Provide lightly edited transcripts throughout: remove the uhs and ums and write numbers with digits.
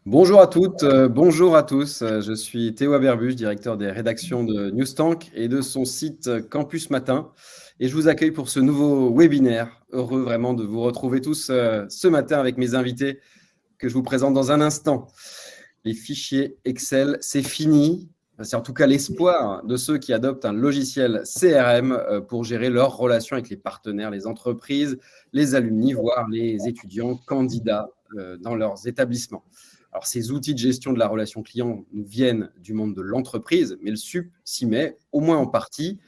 Bonjour à toutes, bonjour à tous. Je suis Théo Aberbuch, directeur des rédactions de Newstank et de son site Campus Matin. Et je vous accueille pour ce nouveau webinaire. Heureux vraiment de vous retrouver tous ce matin avec mes invités que je vous présente dans un instant. Les fichiers Excel, c'est fini. C'est en tout cas l'espoir de ceux qui adoptent un logiciel CRM pour gérer leurs relations avec les partenaires, les entreprises, les alumni, voire les étudiants candidats dans leurs établissements. Alors, ces outils de gestion de la relation client nous viennent du monde de l'entreprise, mais le SUP s'y met, au moins en partie.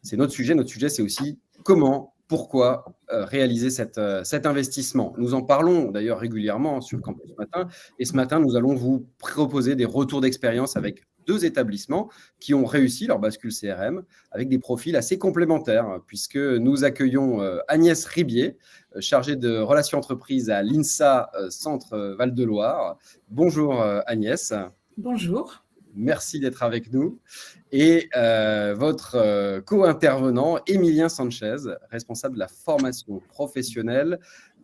C'est notre sujet. Notre sujet, c'est aussi comment, pourquoi réaliser cet investissement. Nous en parlons d'ailleurs régulièrement sur Campus Matin. Et ce matin, nous allons vous proposer des retours d'expérience avec deux établissements qui ont réussi leur bascule CRM avec des profils assez complémentaires, puisque nous accueillons Agnès Ribier, chargée de relations entreprises à l'INSA Centre Val-de-Loire. Bonjour Agnès. Bonjour. Merci d'être avec nous. Et votre co-intervenant, Emilien Sanchez, responsable de la formation professionnelle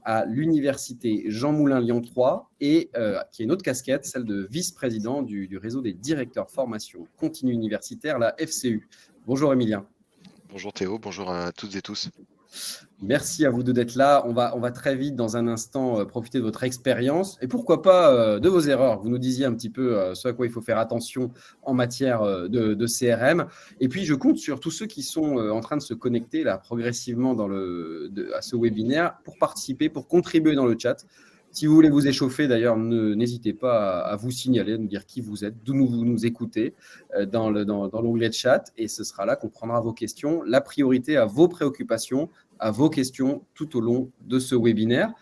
à l'Université Jean Moulin Lyon 3 et qui a une autre casquette, celle de vice-président du réseau des directeurs formation continue universitaire, la FCU. Bonjour Emilien. Bonjour Théo, bonjour à toutes et tous. Merci à vous deux d'être là. On va très vite, dans un instant, profiter de votre expérience et pourquoi pas de vos erreurs. Vous nous disiez un petit peu ce à quoi il faut faire attention en matière de CRM. Et puis, je compte sur tous ceux qui sont en train de se connecter là, progressivement à ce webinaire pour participer, pour contribuer dans le chat. Si vous voulez vous échauffer, d'ailleurs, n'hésitez pas à vous signaler, à nous dire qui vous êtes, d'où vous nous écoutez dans l'onglet de chat. Et ce sera là qu'on prendra vos questions. La priorité à vos préoccupations, à vos questions tout au long de ce webinaire.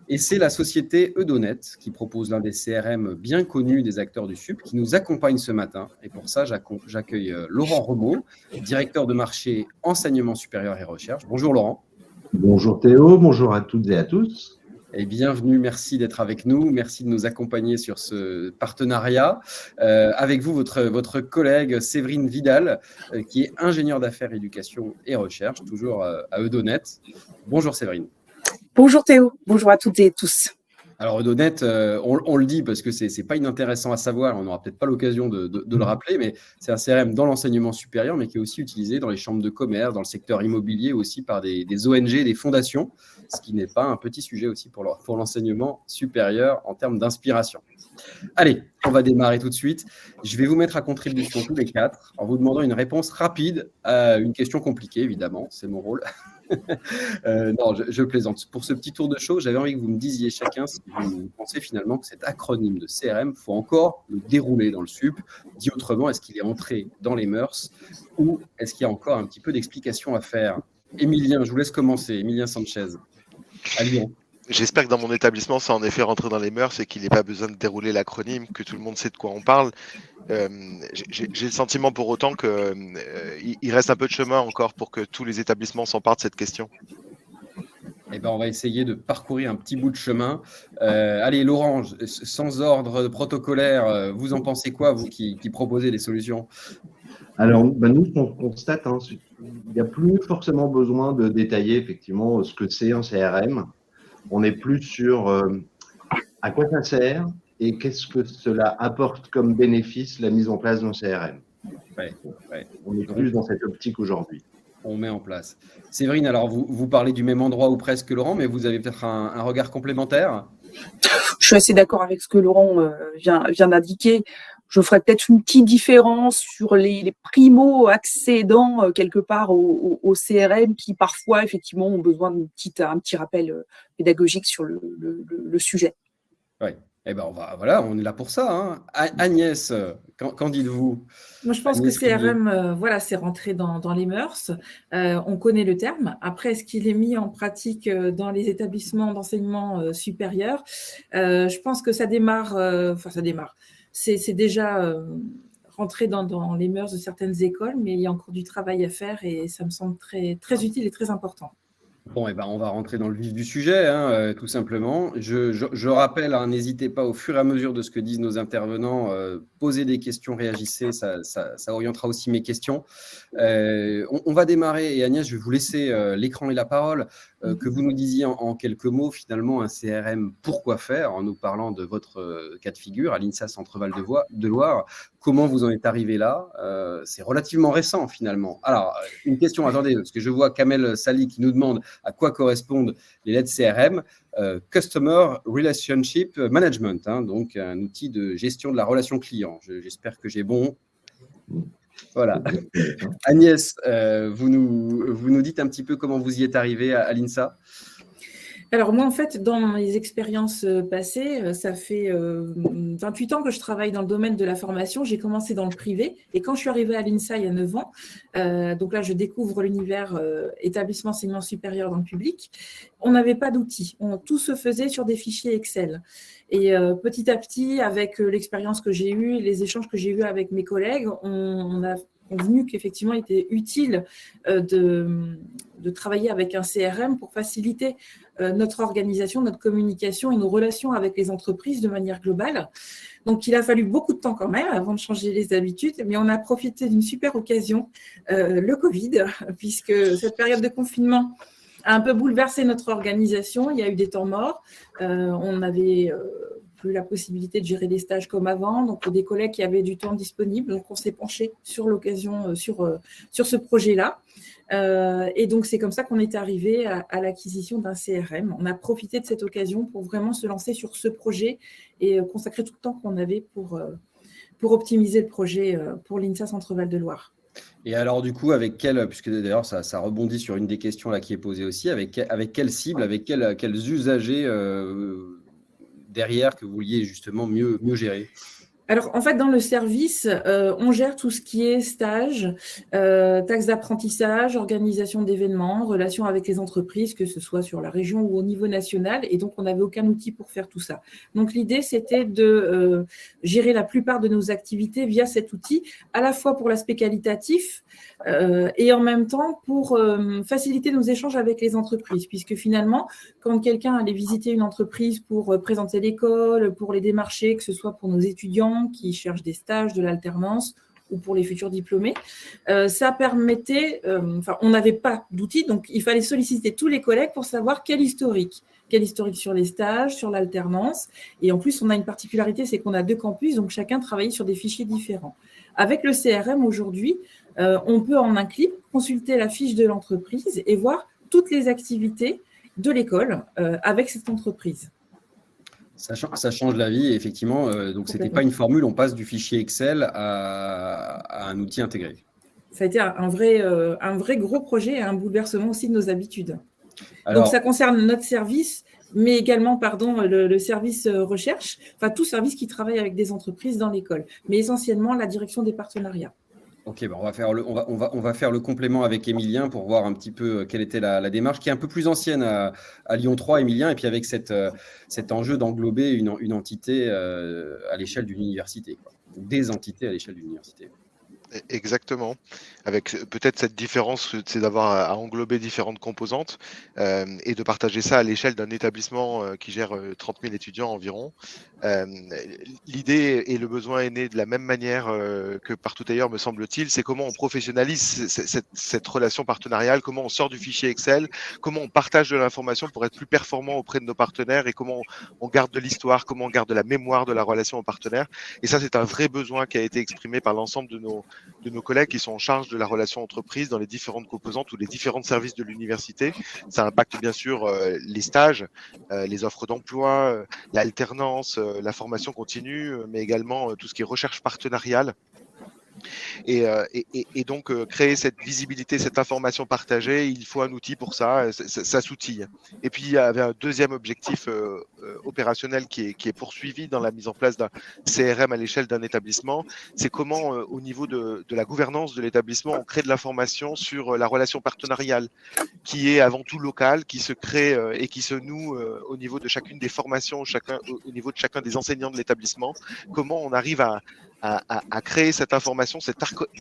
Et c'est la société Eudonet qui propose l'un des CRM bien connus des acteurs du SUP qui nous accompagne ce matin. Et pour ça, j'accueille Laurent Remeau, directeur de marché enseignement supérieur et recherche. Bonjour Laurent. Bonjour Théo, bonjour à toutes et à tous. Et bienvenue, merci d'être avec nous, merci de nous accompagner sur ce partenariat. Avec vous, votre collègue Séverine Vidal, qui est ingénieure d'affaires, éducation et recherche, toujours à Eudonet. Bonjour Séverine. Bonjour Théo, bonjour à toutes et tous. Alors Eudonet, on le dit parce que c'est pas inintéressant à savoir, on n'aura peut-être pas l'occasion de le rappeler, mais c'est un CRM dans l'enseignement supérieur, mais qui est aussi utilisé dans les chambres de commerce, dans le secteur immobilier, aussi par des ONG, des fondations, ce qui n'est pas un petit sujet aussi pour l'enseignement supérieur en termes d'inspiration. Allez, on va démarrer tout de suite. Je vais vous mettre à contribution tous les quatre en vous demandant une réponse rapide à une question compliquée, évidemment, c'est mon rôle. Non, je plaisante. Pour ce petit tour de show, j'avais envie que vous me disiez chacun si vous pensez finalement que cet acronyme de CRM, il faut encore le dérouler dans le SUP. Dit autrement, est-ce qu'il est entré dans les mœurs ou est-ce qu'il y a encore un petit peu d'explication à faire? Emilien, je vous laisse commencer. Emilien Sanchez, à Lyon. J'espère que dans mon établissement, ça en effet rentré dans les mœurs et qu'il n'est pas besoin de dérouler l'acronyme, que tout le monde sait de quoi on parle. J'ai le sentiment pour autant qu'il reste un peu de chemin encore pour que tous les établissements s'emparent de cette question. Eh ben, on va essayer de parcourir un petit bout de chemin. Allez, Laurent, sans ordre protocolaire, vous en pensez quoi, vous qui proposez des solutions? Alors, nous, ce qu'on constate, il n'y a plus forcément besoin de détailler effectivement ce que c'est un CRM. On est plus sur à quoi ça sert et qu'est-ce que cela apporte comme bénéfice, la mise en place d'un CRM. Ouais. On est plus dans cette optique aujourd'hui. On met en place. Séverine, alors vous parlez du même endroit ou presque que Laurent, mais vous avez peut-être un regard complémentaire? Je suis assez d'accord avec ce que Laurent vient d'indiquer. Je ferais peut-être une petite différence sur les primo-accédants quelque part au CRM qui parfois effectivement ont besoin d'un petit rappel pédagogique sur le sujet. Oui. Eh ben on est là pour ça. Hein. Agnès, qu'en dites-vous? Moi, je pense Agnès que CRM, c'est rentré dans les mœurs. On connaît le terme. Après, est-ce qu'il est mis en pratique dans les établissements d'enseignement supérieur? Je pense que ça démarre. C'est déjà rentré dans les mœurs de certaines écoles, mais il y a encore du travail à faire et ça me semble très, très utile et très important. Bon, eh ben, on va rentrer dans le vif du sujet, tout simplement. Je rappelle, n'hésitez pas au fur et à mesure de ce que disent nos intervenants, posez des questions, réagissez, ça orientera aussi mes questions. On va démarrer, et Agnès, je vais vous laisser l'écran et la parole. que vous nous disiez en quelques mots, finalement, un CRM, pourquoi faire, en nous parlant de votre cas de figure à l'INSA Centre-Val de Loire. Comment vous en êtes arrivé là? C'est relativement récent, finalement. Alors, une question, attendez, parce que je vois Kamel Sali qui nous demande à quoi correspondent les lettres CRM. Customer Relationship Management, donc un outil de gestion de la relation client. J'espère que j'ai bon. Voilà. Agnès, vous nous dites un petit peu comment vous y êtes arrivé à l'INSA? Alors moi, en fait, dans mes expériences passées, ça fait 28 ans que je travaille dans le domaine de la formation. J'ai commencé dans le privé et quand je suis arrivée à l'INSA il y a 9 ans, donc là, je découvre l'univers établissement enseignement supérieur dans le public. On n'avait pas d'outils. Tout se faisait sur des fichiers Excel. Et petit à petit, avec l'expérience que j'ai eue, les échanges que j'ai eus avec mes collègues, on a convenu qu'effectivement, il était utile de travailler avec un CRM pour faciliter notre organisation, notre communication et nos relations avec les entreprises de manière globale. Donc, il a fallu beaucoup de temps quand même avant de changer les habitudes, mais on a profité d'une super occasion, le Covid, puisque cette période de confinement a un peu bouleversé notre organisation. Il y a eu des temps morts. On n'avait plus la possibilité de gérer des stages comme avant. Donc, des collègues qui avaient du temps disponible. Donc, on s'est penché sur l'occasion, sur ce projet-là. Et donc, c'est comme ça qu'on est arrivé à l'acquisition d'un CRM. On a profité de cette occasion pour vraiment se lancer sur ce projet et consacrer tout le temps qu'on avait pour optimiser le projet pour l'INSA Centre-Val de Loire. Et alors, du coup, avec quel, puisque d'ailleurs, ça rebondit sur une des questions là qui est posée aussi, avec quelle cible, avec quels usagers derrière que vous vouliez justement mieux gérer? Alors, en fait, dans le service, on gère tout ce qui est stage, taxes d'apprentissage, organisation d'événements, relations avec les entreprises, que ce soit sur la région ou au niveau national. Et donc, on n'avait aucun outil pour faire tout ça. Donc, l'idée, c'était de gérer la plupart de nos activités via cet outil, à la fois pour l'aspect qualitatif et en même temps pour faciliter nos échanges avec les entreprises. Puisque finalement, quand quelqu'un allait visiter une entreprise pour présenter l'école, pour les démarcher, que ce soit pour nos étudiants, qui cherchent des stages, de l'alternance ou pour les futurs diplômés. Ça permettait, on n'avait pas d'outils, donc il fallait solliciter tous les collègues pour savoir quel historique sur les stages, sur l'alternance. Et en plus, on a une particularité, c'est qu'on a 2 campus, donc chacun travaillait sur des fichiers différents. Avec le CRM aujourd'hui, on peut en un clic consulter la fiche de l'entreprise et voir toutes les activités de l'école avec cette entreprise. Ça change la vie, effectivement. Donc, ce n'était pas une formule, on passe du fichier Excel à un outil intégré. Ça a été un vrai gros projet et un bouleversement aussi de nos habitudes. Alors, donc, ça concerne notre service, mais également le service recherche, tout service qui travaille avec des entreprises dans l'école, mais essentiellement la direction des partenariats. Ok, on va faire le complément avec Émilien pour voir un petit peu quelle était la démarche qui est un peu plus ancienne à Lyon 3, Émilien, et puis avec cet enjeu d'englober une entité à l'échelle d'une université, des entités à l'échelle d'une université. Exactement, avec peut-être cette différence, c'est d'avoir à englober différentes composantes et de partager ça à l'échelle d'un établissement qui gère 30 000 étudiants environ. L'idée et le besoin est né de la même manière que partout ailleurs, me semble-t-il, c'est comment on professionnalise cette relation partenariale, comment on sort du fichier Excel, comment on partage de l'information pour être plus performant auprès de nos partenaires et comment on garde de l'histoire, comment on garde de la mémoire de la relation aux partenaires. Et ça, c'est un vrai besoin qui a été exprimé par l'ensemble de nos collègues qui sont en charge de la relation entreprise dans les différentes composantes ou les différents services de l'université. Ça impacte bien sûr les stages, les offres d'emploi, l'alternance, la formation continue, mais également tout ce qui est recherche partenariale. Et donc, créer cette visibilité, cette information partagée, il faut un outil pour ça, ça s'outille. Et puis, il y avait un deuxième objectif opérationnel qui est poursuivi dans la mise en place d'un CRM à l'échelle d'un établissement. C'est comment, au niveau de la gouvernance de l'établissement, on crée de l'information sur la relation partenariale, qui est avant tout locale, qui se crée et qui se noue au niveau de chacune des formations, au niveau de chacun des enseignants de l'établissement. Comment on arrive à créer cette information, cette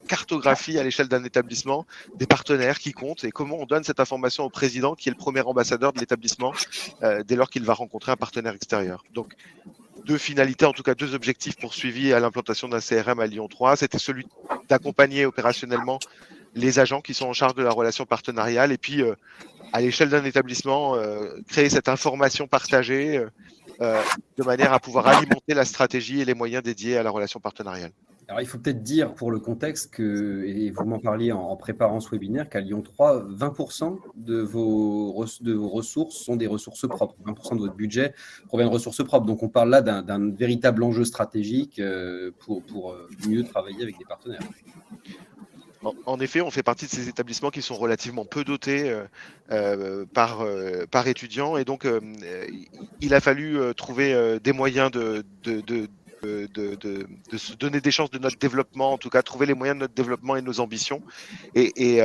cartographie à l'échelle d'un établissement, des partenaires qui comptent et comment on donne cette information au président qui est le premier ambassadeur de l'établissement dès lors qu'il va rencontrer un partenaire extérieur. Donc, 2 finalités, en tout cas 2 objectifs poursuivis à l'implantation d'un CRM à Lyon 3. C'était celui d'accompagner opérationnellement les agents qui sont en charge de la relation partenariale et puis à l'échelle d'un établissement, créer cette information partagée de manière à pouvoir alimenter la stratégie et les moyens dédiés à la relation partenariale. Alors, il faut peut-être dire pour le contexte que, et vous m'en parliez en préparant ce webinaire, qu'à Lyon 3, 20% de vos ressources sont des ressources propres. 20% de votre budget provient de ressources propres. Donc, on parle là d'un véritable enjeu stratégique pour mieux travailler avec des partenaires. En effet, on fait partie de ces établissements qui sont relativement peu dotés par étudiants, et donc il a fallu trouver des moyens de se donner des chances de notre développement, en tout cas trouver les moyens de notre développement et de nos ambitions, et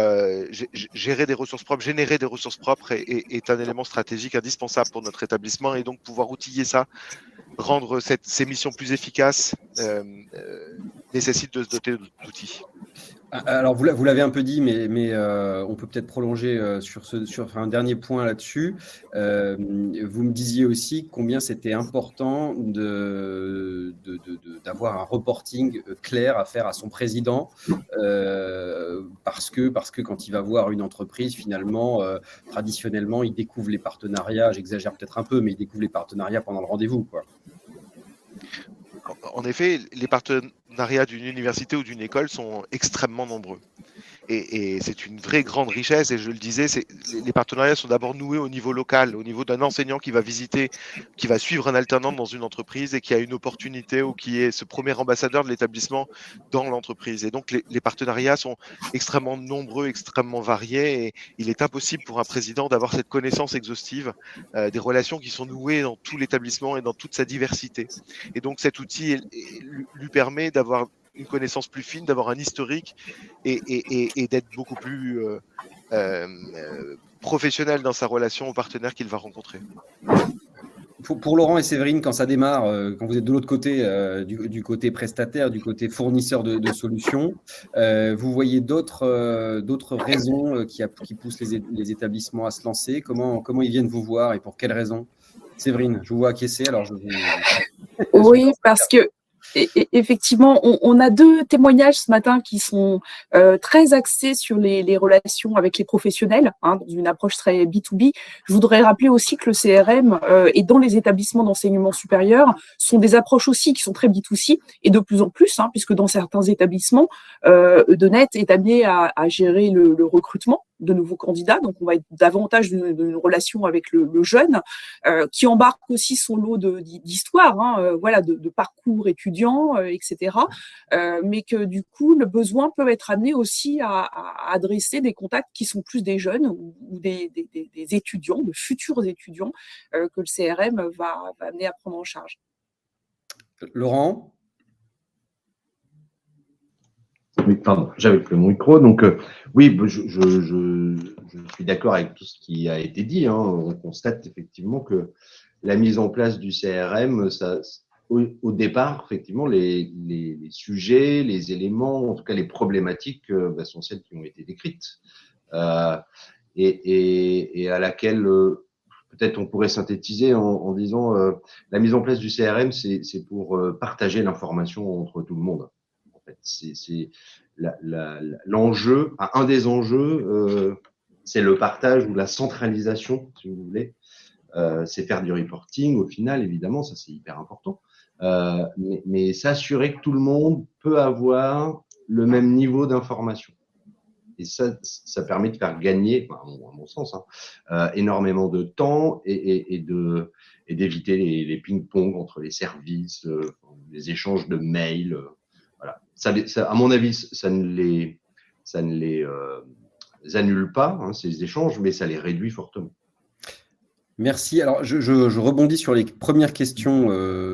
gérer des ressources propres, générer des ressources propres est un élément stratégique indispensable pour notre établissement, et donc pouvoir outiller ça, rendre ces missions plus efficaces, nécessite de se doter d'outils. Alors, vous l'avez un peu dit, mais on peut peut-être prolonger sur un dernier point là-dessus. Vous me disiez aussi combien c'était important d'avoir un reporting clair à faire à son président, parce que quand il va voir une entreprise, finalement, traditionnellement, il découvre les partenariats, j'exagère peut-être un peu, mais il découvre les partenariats pendant le rendez-vous, quoi. En effet, les partenariats d'une université ou d'une école sont extrêmement nombreux. Et c'est une vraie grande richesse, et je le disais, les partenariats sont d'abord noués au niveau local, au niveau d'un enseignant qui va visiter, qui va suivre un alternant dans une entreprise et qui a une opportunité, ou qui est ce premier ambassadeur de l'établissement dans l'entreprise. Et donc les partenariats sont extrêmement nombreux, extrêmement variés, et il est impossible pour un président d'avoir cette connaissance exhaustive des relations qui sont nouées dans tout l'établissement et dans toute sa diversité. Et donc cet outil lui permet d'avoir une connaissance plus fine, d'avoir un historique et d'être beaucoup plus professionnel dans sa relation aux partenaires qu'il va rencontrer. Pour Laurent et Séverine, quand ça démarre, quand vous êtes de l'autre côté, du côté prestataire, du côté fournisseur de solutions, vous voyez d'autres raisons qui poussent les établissements à se lancer? Comment ils viennent vous voir et pour quelles raisons? Séverine, je vous vois acquiescer, alors je vous... Oui, parce que effectivement, on a 2 témoignages ce matin qui sont très axés sur les relations avec les professionnels, dans une approche très B2B. Je voudrais rappeler aussi que le CRM et dans les établissements d'enseignement supérieur sont des approches aussi qui sont très B2C, et de plus en plus, puisque dans certains établissements, Edenet est amené à gérer le recrutement de nouveaux candidats. Donc, on va être davantage d'une relation avec le jeune, qui embarque aussi son lot d'histoires, voilà, de parcours étudiants, etc. Mais que du coup, le besoin peut être amené aussi à adresser des contacts qui sont plus des jeunes ou des étudiants, de futurs étudiants, que le CRM va amener à prendre en charge. Laurent? Oui, pardon, j'avais plus mon micro. Donc, oui, je suis d'accord avec tout ce qui a été dit. On constate effectivement que la mise en place du CRM, au départ, effectivement, les sujets, les éléments, en tout cas les problématiques, sont celles qui ont été décrites et à laquelle peut-être on pourrait synthétiser en disant la mise en place du CRM, c'est pour partager l'information entre tout le monde. En fait, c'est l'enjeu, un des enjeux, c'est le partage ou la centralisation, si vous voulez. C'est faire du reporting au final, évidemment, ça c'est hyper important. Mais s'assurer que tout le monde peut avoir le même niveau d'information. Et ça permet de faire gagner, à mon sens, énormément de temps et d'éviter les ping-pong entre les services, les échanges de mails. Voilà. Ça, à mon avis, ça ne les annule pas, ces échanges, mais ça les réduit fortement. Merci. Alors, je rebondis sur les premières questions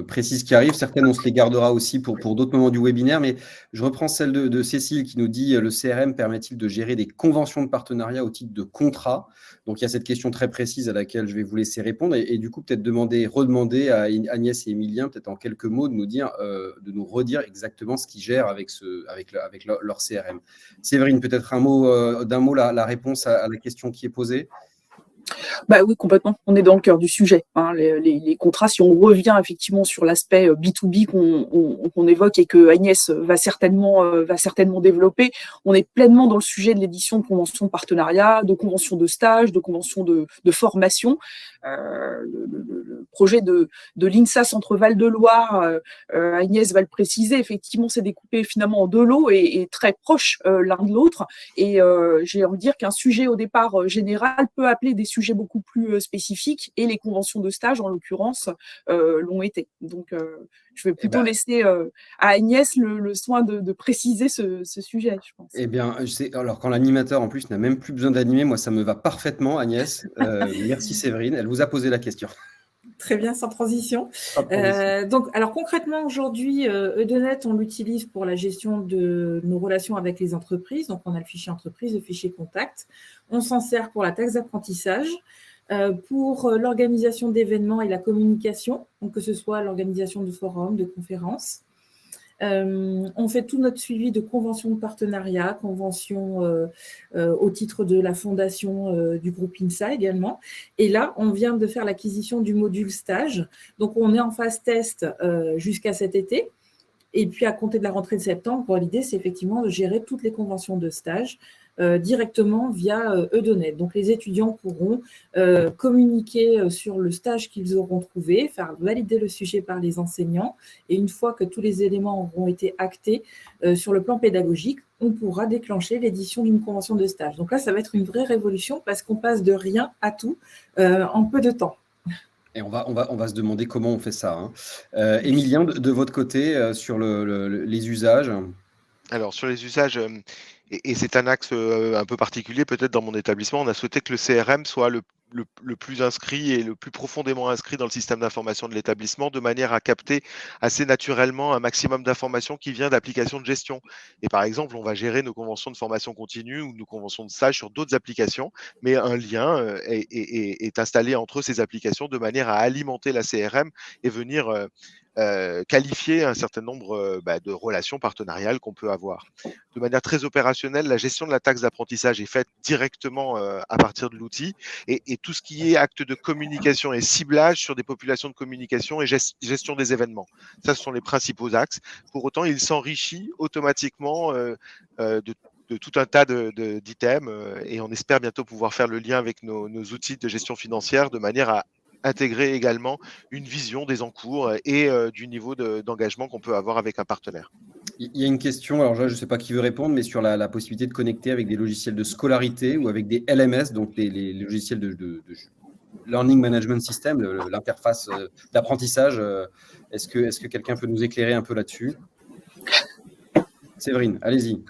précises qui arrivent. Certaines, on se les gardera aussi pour d'autres moments du webinaire, mais je reprends celle de Cécile qui nous dit « Le CRM permet-il de gérer des conventions de partenariat au titre de contrat ?» Donc, il y a cette question très précise à laquelle je vais vous laisser répondre et du coup, peut-être redemander à Agnès et Émilien, peut-être en quelques mots, de nous redire exactement ce qu'ils gèrent avec leur CRM. Séverine, peut-être d'un mot la réponse à la question qui est posée. Bah oui, complètement. On est dans le cœur du sujet. Hein. Les contrats, si on revient effectivement sur l'aspect B2B qu'on évoque et que Agnès va certainement développer, on est pleinement dans le sujet de l'édition de conventions de partenariat, de conventions de stage, de conventions de formation. Le projet de l'INSA Centre Val de Loire, Agnès va le préciser, effectivement, c'est découpé finalement en deux lots et très proches l'un de l'autre. Et j'ai envie de dire qu'un sujet au départ général peut appeler des sujets beaucoup plus spécifiques, et les conventions de stage, en l'occurrence, l'ont été. Donc, je vais plutôt laisser à Agnès le soin de préciser ce sujet, je pense. Eh bien, alors quand l'animateur, en plus, n'a même plus besoin d'animer, moi, ça me va parfaitement, Agnès. Merci Séverine, elle vous a posé la question. Très bien, sans transition. Donc, alors concrètement, aujourd'hui, Edenet, on l'utilise pour la gestion de nos relations avec les entreprises. Donc, on a le fichier entreprise, le fichier contact. On s'en sert pour la taxe d'apprentissage, pour l'organisation d'événements et la communication, donc que ce soit l'organisation de forums, de conférences. On fait tout notre suivi de conventions de partenariat, conventions au titre de la fondation du groupe INSA également. Et là, on vient de faire l'acquisition du module stage. Donc, on est en phase test jusqu'à cet été. Et puis, à compter de la rentrée de septembre, l'idée, c'est effectivement de gérer toutes les conventions de stage directement via Edenet. Donc, les étudiants pourront communiquer sur le stage qu'ils auront trouvé, faire valider le sujet par les enseignants. Et une fois que tous les éléments auront été actés sur le plan pédagogique, on pourra déclencher l'édition d'une convention de stage. Donc là, ça va être une vraie révolution parce qu'on passe de rien à tout en peu de temps. Et on va se demander comment on fait ça. Hein. Émilien, de votre côté, sur les usages. Alors, sur les usages, et c'est un axe un peu particulier peut-être dans mon établissement, on a souhaité que le CRM soit le plus inscrit et le plus profondément inscrit dans le système d'information de l'établissement, de manière à capter assez naturellement un maximum d'informations qui vient d'applications de gestion. Et par exemple, on va gérer nos conventions de formation continue ou nos conventions de stage sur d'autres applications, mais un lien est installé entre ces applications de manière à alimenter la CRM et venir qualifier un certain nombre de relations partenariales qu'on peut avoir. De manière très opérationnelle, la gestion de la taxe d'apprentissage est faite directement à partir de l'outil, et tout ce qui est acte de communication et ciblage sur des populations de communication et gestion des événements. Ça, ce sont les principaux axes. Pour autant, il s'enrichit automatiquement de tout un tas d'items, et on espère bientôt pouvoir faire le lien avec nos outils de gestion financière de manière à intégrer également une vision des encours et du niveau d'engagement qu'on peut avoir avec un partenaire. Il y a une question, alors là, je ne sais pas qui veut répondre, mais sur la possibilité de connecter avec des logiciels de scolarité ou avec des LMS, donc les logiciels de Learning Management System, l'interface d'apprentissage. Est-ce que quelqu'un peut nous éclairer un peu là-dessus? Séverine, allez-y.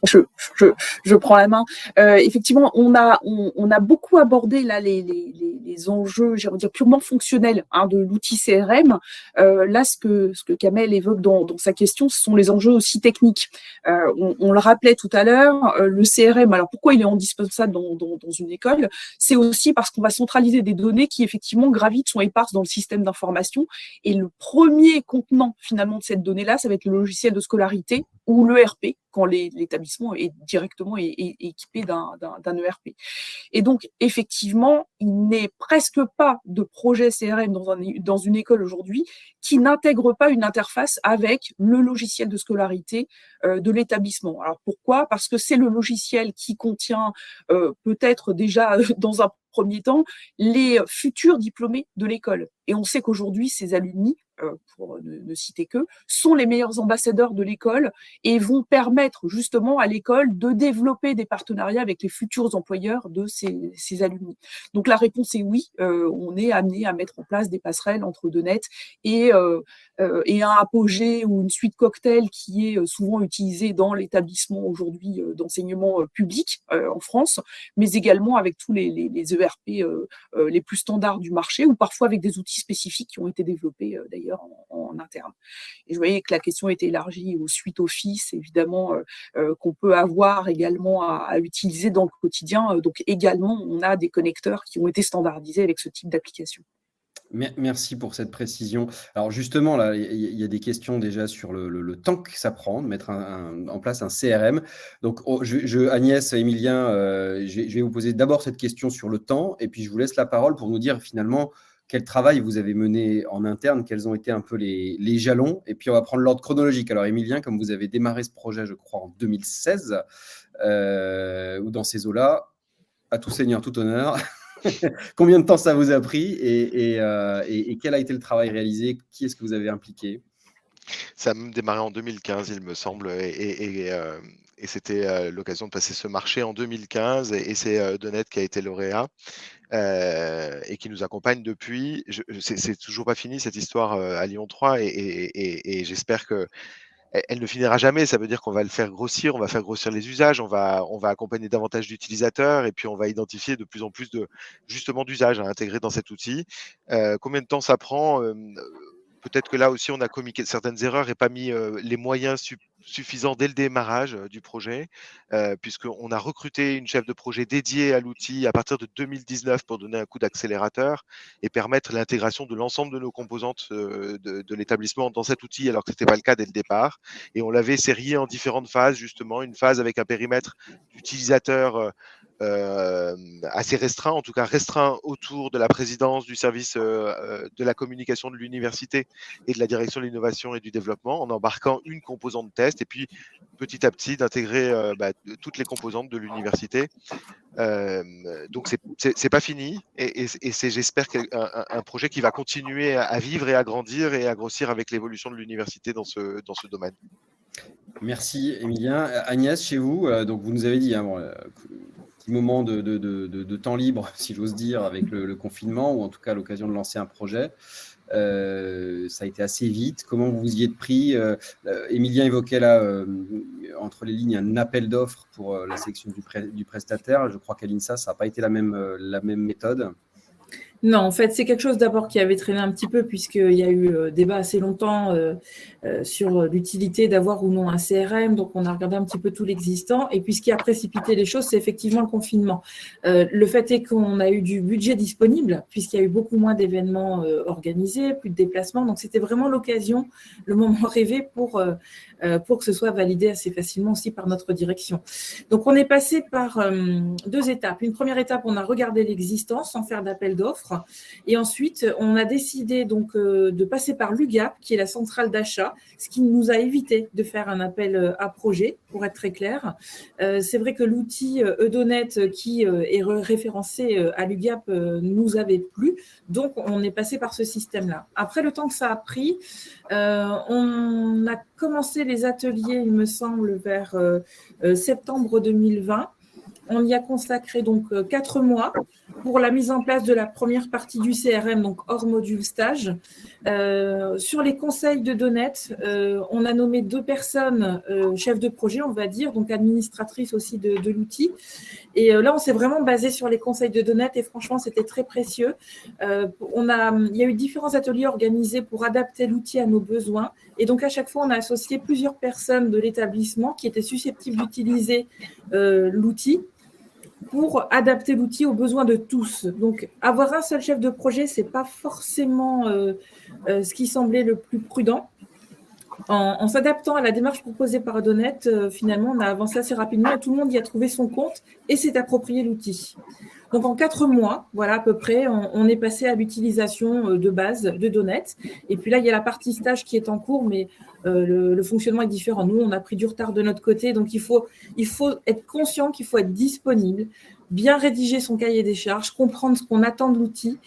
Je prends la main. Effectivement, on a beaucoup abordé là les enjeux, j'ai envie de dire purement fonctionnels de l'outil CRM. Là, ce que Kamel évoque dans sa question, ce sont les enjeux aussi techniques. On le rappelait tout à l'heure, le CRM. Alors pourquoi il est indispensable dans une école? C'est aussi parce qu'on va centraliser des données qui effectivement gravitent, sont éparses dans le système d'information. Et le premier contenant finalement de cette donnée-là, ça va être le logiciel de scolarité ou l'ERP, quand l'établissement est directement équipé d'un ERP. Et donc, effectivement, il n'est presque pas de projet CRM dans une école aujourd'hui qui n'intègre pas une interface avec le logiciel de scolarité de l'établissement. Alors, pourquoi? Parce que c'est le logiciel qui contient peut-être déjà dans un premier temps les futurs diplômés de l'école. Et on sait qu'aujourd'hui, ces alumni, pour ne citer que, sont les meilleurs ambassadeurs de l'école et vont permettre justement à l'école de développer des partenariats avec les futurs employeurs de ces alumni. Donc la réponse est oui, on est amené à mettre en place des passerelles entre Edenet et un apogée ou une suite cocktail qui est souvent utilisée dans l'établissement aujourd'hui d'enseignement public en France, mais également avec tous les ERP les plus standards du marché, ou parfois avec des outils spécifiques qui ont été développés d'ailleurs en interne. Et je voyais que la question était élargie aux suites Office, évidemment, qu'on peut avoir également à utiliser dans le quotidien. Donc également, on a des connecteurs qui ont été standardisés avec ce type d'application. Merci pour cette précision. Alors justement, là, il y a des questions déjà sur le temps que ça prend de mettre en place un CRM. Donc, Agnès, Émilien, je vais vous poser d'abord cette question sur le temps, et puis je vous laisse la parole pour nous dire finalement quel travail vous avez mené en interne, quels ont été un peu les jalons, et puis on va prendre l'ordre chronologique. Alors, Émilien, comme vous avez démarré ce projet, je crois, en 2016, ou dans ces eaux-là, à tout seigneur, tout honneur. Combien de temps ça vous a pris et quel a été le travail réalisé? Qui est-ce que vous avez impliqué? Ça a même démarré en 2015, il me semble, et c'était l'occasion de passer ce marché en 2015, et c'est Donnet qui a été lauréat et qui nous accompagne depuis. C'est toujours pas fini cette histoire à Lyon 3, et j'espère que elle ne finira jamais. Ça veut dire qu'on va le faire grossir, on va faire grossir les usages, on va accompagner davantage d'utilisateurs, et puis on va identifier de plus en plus justement d'usages à intégrer dans cet outil. Combien de temps ça prend? Peut-être que là aussi, on a commis certaines erreurs et pas mis les moyens suffisants dès le démarrage du projet, puisqu'on a recruté une chef de projet dédiée à l'outil à partir de 2019 pour donner un coup d'accélérateur et permettre l'intégration de l'ensemble de nos composantes de l'établissement dans cet outil, alors que ce n'était pas le cas dès le départ. Et on l'avait sérié en différentes phases, justement, une phase avec un périmètre d'utilisateurs assez restreint, en tout cas restreint autour de la présidence du service de la communication de l'université et de la direction de l'innovation et du développement, en embarquant une composante test, et puis petit à petit d'intégrer toutes les composantes de l'université. Donc c'est pas fini, et c'est, j'espère, un projet qui va continuer à vivre et à grandir et à grossir avec l'évolution de l'université dans ce domaine. Merci Émilien. Agnès, chez vous, donc vous nous avez dit, petit moment de temps libre, si j'ose dire, avec le confinement, ou en tout cas l'occasion de lancer un projet. Ça a été assez vite. Comment vous y êtes pris? Émilien évoquait là, entre les lignes, un appel d'offres pour la sélection du prestataire. Je crois qu'à l'INSA, ça n'a pas été la même méthode. Non, en fait, c'est quelque chose d'abord qui avait traîné un petit peu, puisqu'il y a eu débat assez longtemps sur l'utilité d'avoir ou non un CRM. Donc, on a regardé un petit peu tout l'existant. Et puis, ce qui a précipité les choses, c'est effectivement le confinement. Le fait est qu'on a eu du budget disponible, puisqu'il y a eu beaucoup moins d'événements organisés, plus de déplacements. Donc, c'était vraiment l'occasion, le moment rêvé pour que ce soit validé assez facilement aussi par notre direction. Donc, on est passé par 2 étapes. Une première étape, on a regardé l'existant sans faire d'appel d'offres. Et ensuite, on a décidé donc de passer par l'UGAP, qui est la centrale d'achat, ce qui nous a évité de faire un appel à projet, pour être très clair. C'est vrai que l'outil Edonet, qui est référencé à l'UGAP, nous avait plu. Donc, on est passé par ce système-là. Après, le temps que ça a pris, on a commencé les ateliers, il me semble, vers septembre 2020. On y a consacré donc 4 mois pour la mise en place de la première partie du CRM, donc hors module stage. Sur les conseils de Donnet, on a nommé 2 personnes chefs de projet, on va dire, donc administratrices aussi de l'outil. Et là, on s'est vraiment basé sur les conseils de Donnet, et franchement, c'était très précieux. Il y a eu différents ateliers organisés pour adapter l'outil à nos besoins. Et donc, à chaque fois, on a associé plusieurs personnes de l'établissement qui étaient susceptibles d'utiliser l'outil pour adapter l'outil aux besoins de tous. Donc, avoir un seul chef de projet, ce n'est pas forcément ce qui semblait le plus prudent. En s'adaptant à la démarche proposée par Donnet, finalement, on a avancé assez rapidement et tout le monde y a trouvé son compte et s'est approprié l'outil. Donc, en 4 mois, voilà, à peu près, on est passé à l'utilisation de base de Donnet. Et puis là, il y a la partie stage qui est en cours, mais le fonctionnement est différent. Nous, on a pris du retard de notre côté. Donc, il faut être conscient qu'il faut être disponible, bien rédiger son cahier des charges, comprendre ce qu'on attend de l'outil.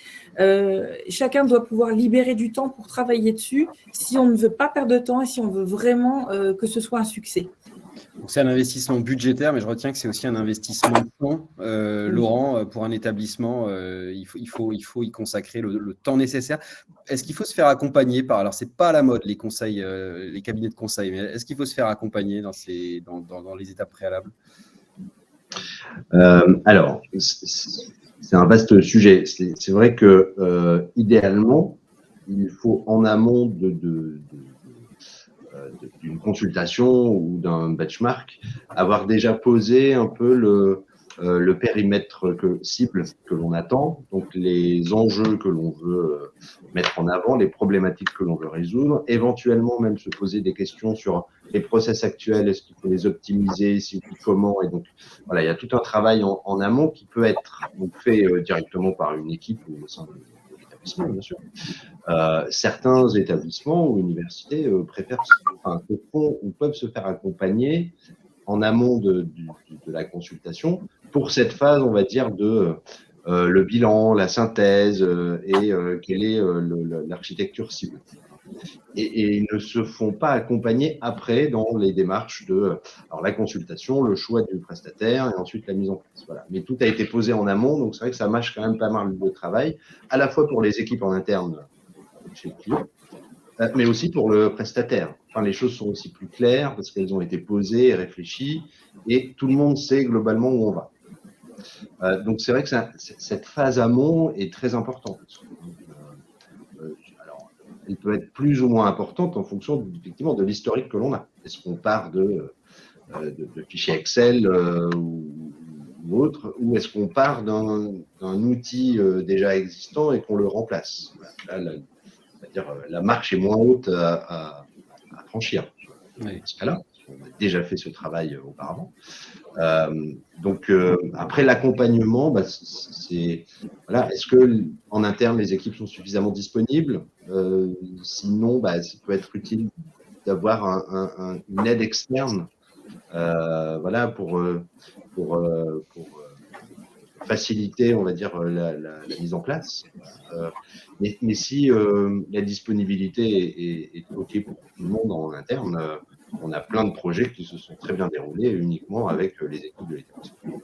Chacun doit pouvoir libérer du temps pour travailler dessus si on ne veut pas perdre de temps et si on veut vraiment que ce soit un succès. C'est un investissement budgétaire, mais je retiens que c'est aussi un investissement de temps. Laurent, pour un établissement, il faut y consacrer le temps nécessaire. Est-ce qu'il faut se faire accompagner par… Alors, ce n'est pas à la mode, les conseils, les cabinets de conseil, mais est-ce qu'il faut se faire accompagner dans les étapes préalables? Alors, c'est un vaste sujet. C'est vrai que, idéalement, il faut, en amont d'une consultation ou d'un benchmark, avoir déjà posé un peu le périmètre cible que l'on attend, donc les enjeux que l'on veut mettre en avant, les problématiques que l'on veut résoudre, éventuellement même se poser des questions sur les process actuels, est-ce qu'il faut les optimiser, si oui, comment. Et donc voilà, il y a tout un travail en amont qui peut être donc fait directement par une équipe ou au sein de l'établissement, bien sûr. Certains établissements ou universités préfèrent, se font ou peuvent se faire accompagner en amont de la consultation pour cette phase, on va dire, de le bilan, la synthèse et quelle est l'architecture cible. Et ils ne se font pas accompagner après dans les démarches de la consultation, le choix du prestataire et ensuite la mise en place. Voilà. Mais tout a été posé en amont, donc c'est vrai que ça mâche quand même pas mal de travail, à la fois pour les équipes en interne chez le client, mais aussi pour le prestataire. Enfin, les choses sont aussi plus claires parce qu'elles ont été posées et réfléchies et tout le monde sait globalement où on va. Donc c'est vrai que cette phase amont est très importante. Alors, elle peut être plus ou moins importante en fonction effectivement de l'historique que l'on a. Est-ce qu'on part de fichiers Excel ou autre, ou est-ce qu'on part d'un outil déjà existant et qu'on le remplace? Là, c'est-à-dire la marche est moins haute à franchir. Oui. Dans ce cas-là, on a déjà fait ce travail auparavant. Donc après l'accompagnement, c'est voilà, est-ce que en interne les équipes sont suffisamment disponibles? Sinon, ça peut être utile d'avoir une aide externe, voilà, pour faciliter, on va dire, la mise en place. Mais si la disponibilité est OK pour tout le monde en interne, on a plein de projets qui se sont très bien déroulés uniquement avec les équipes de l'établissement.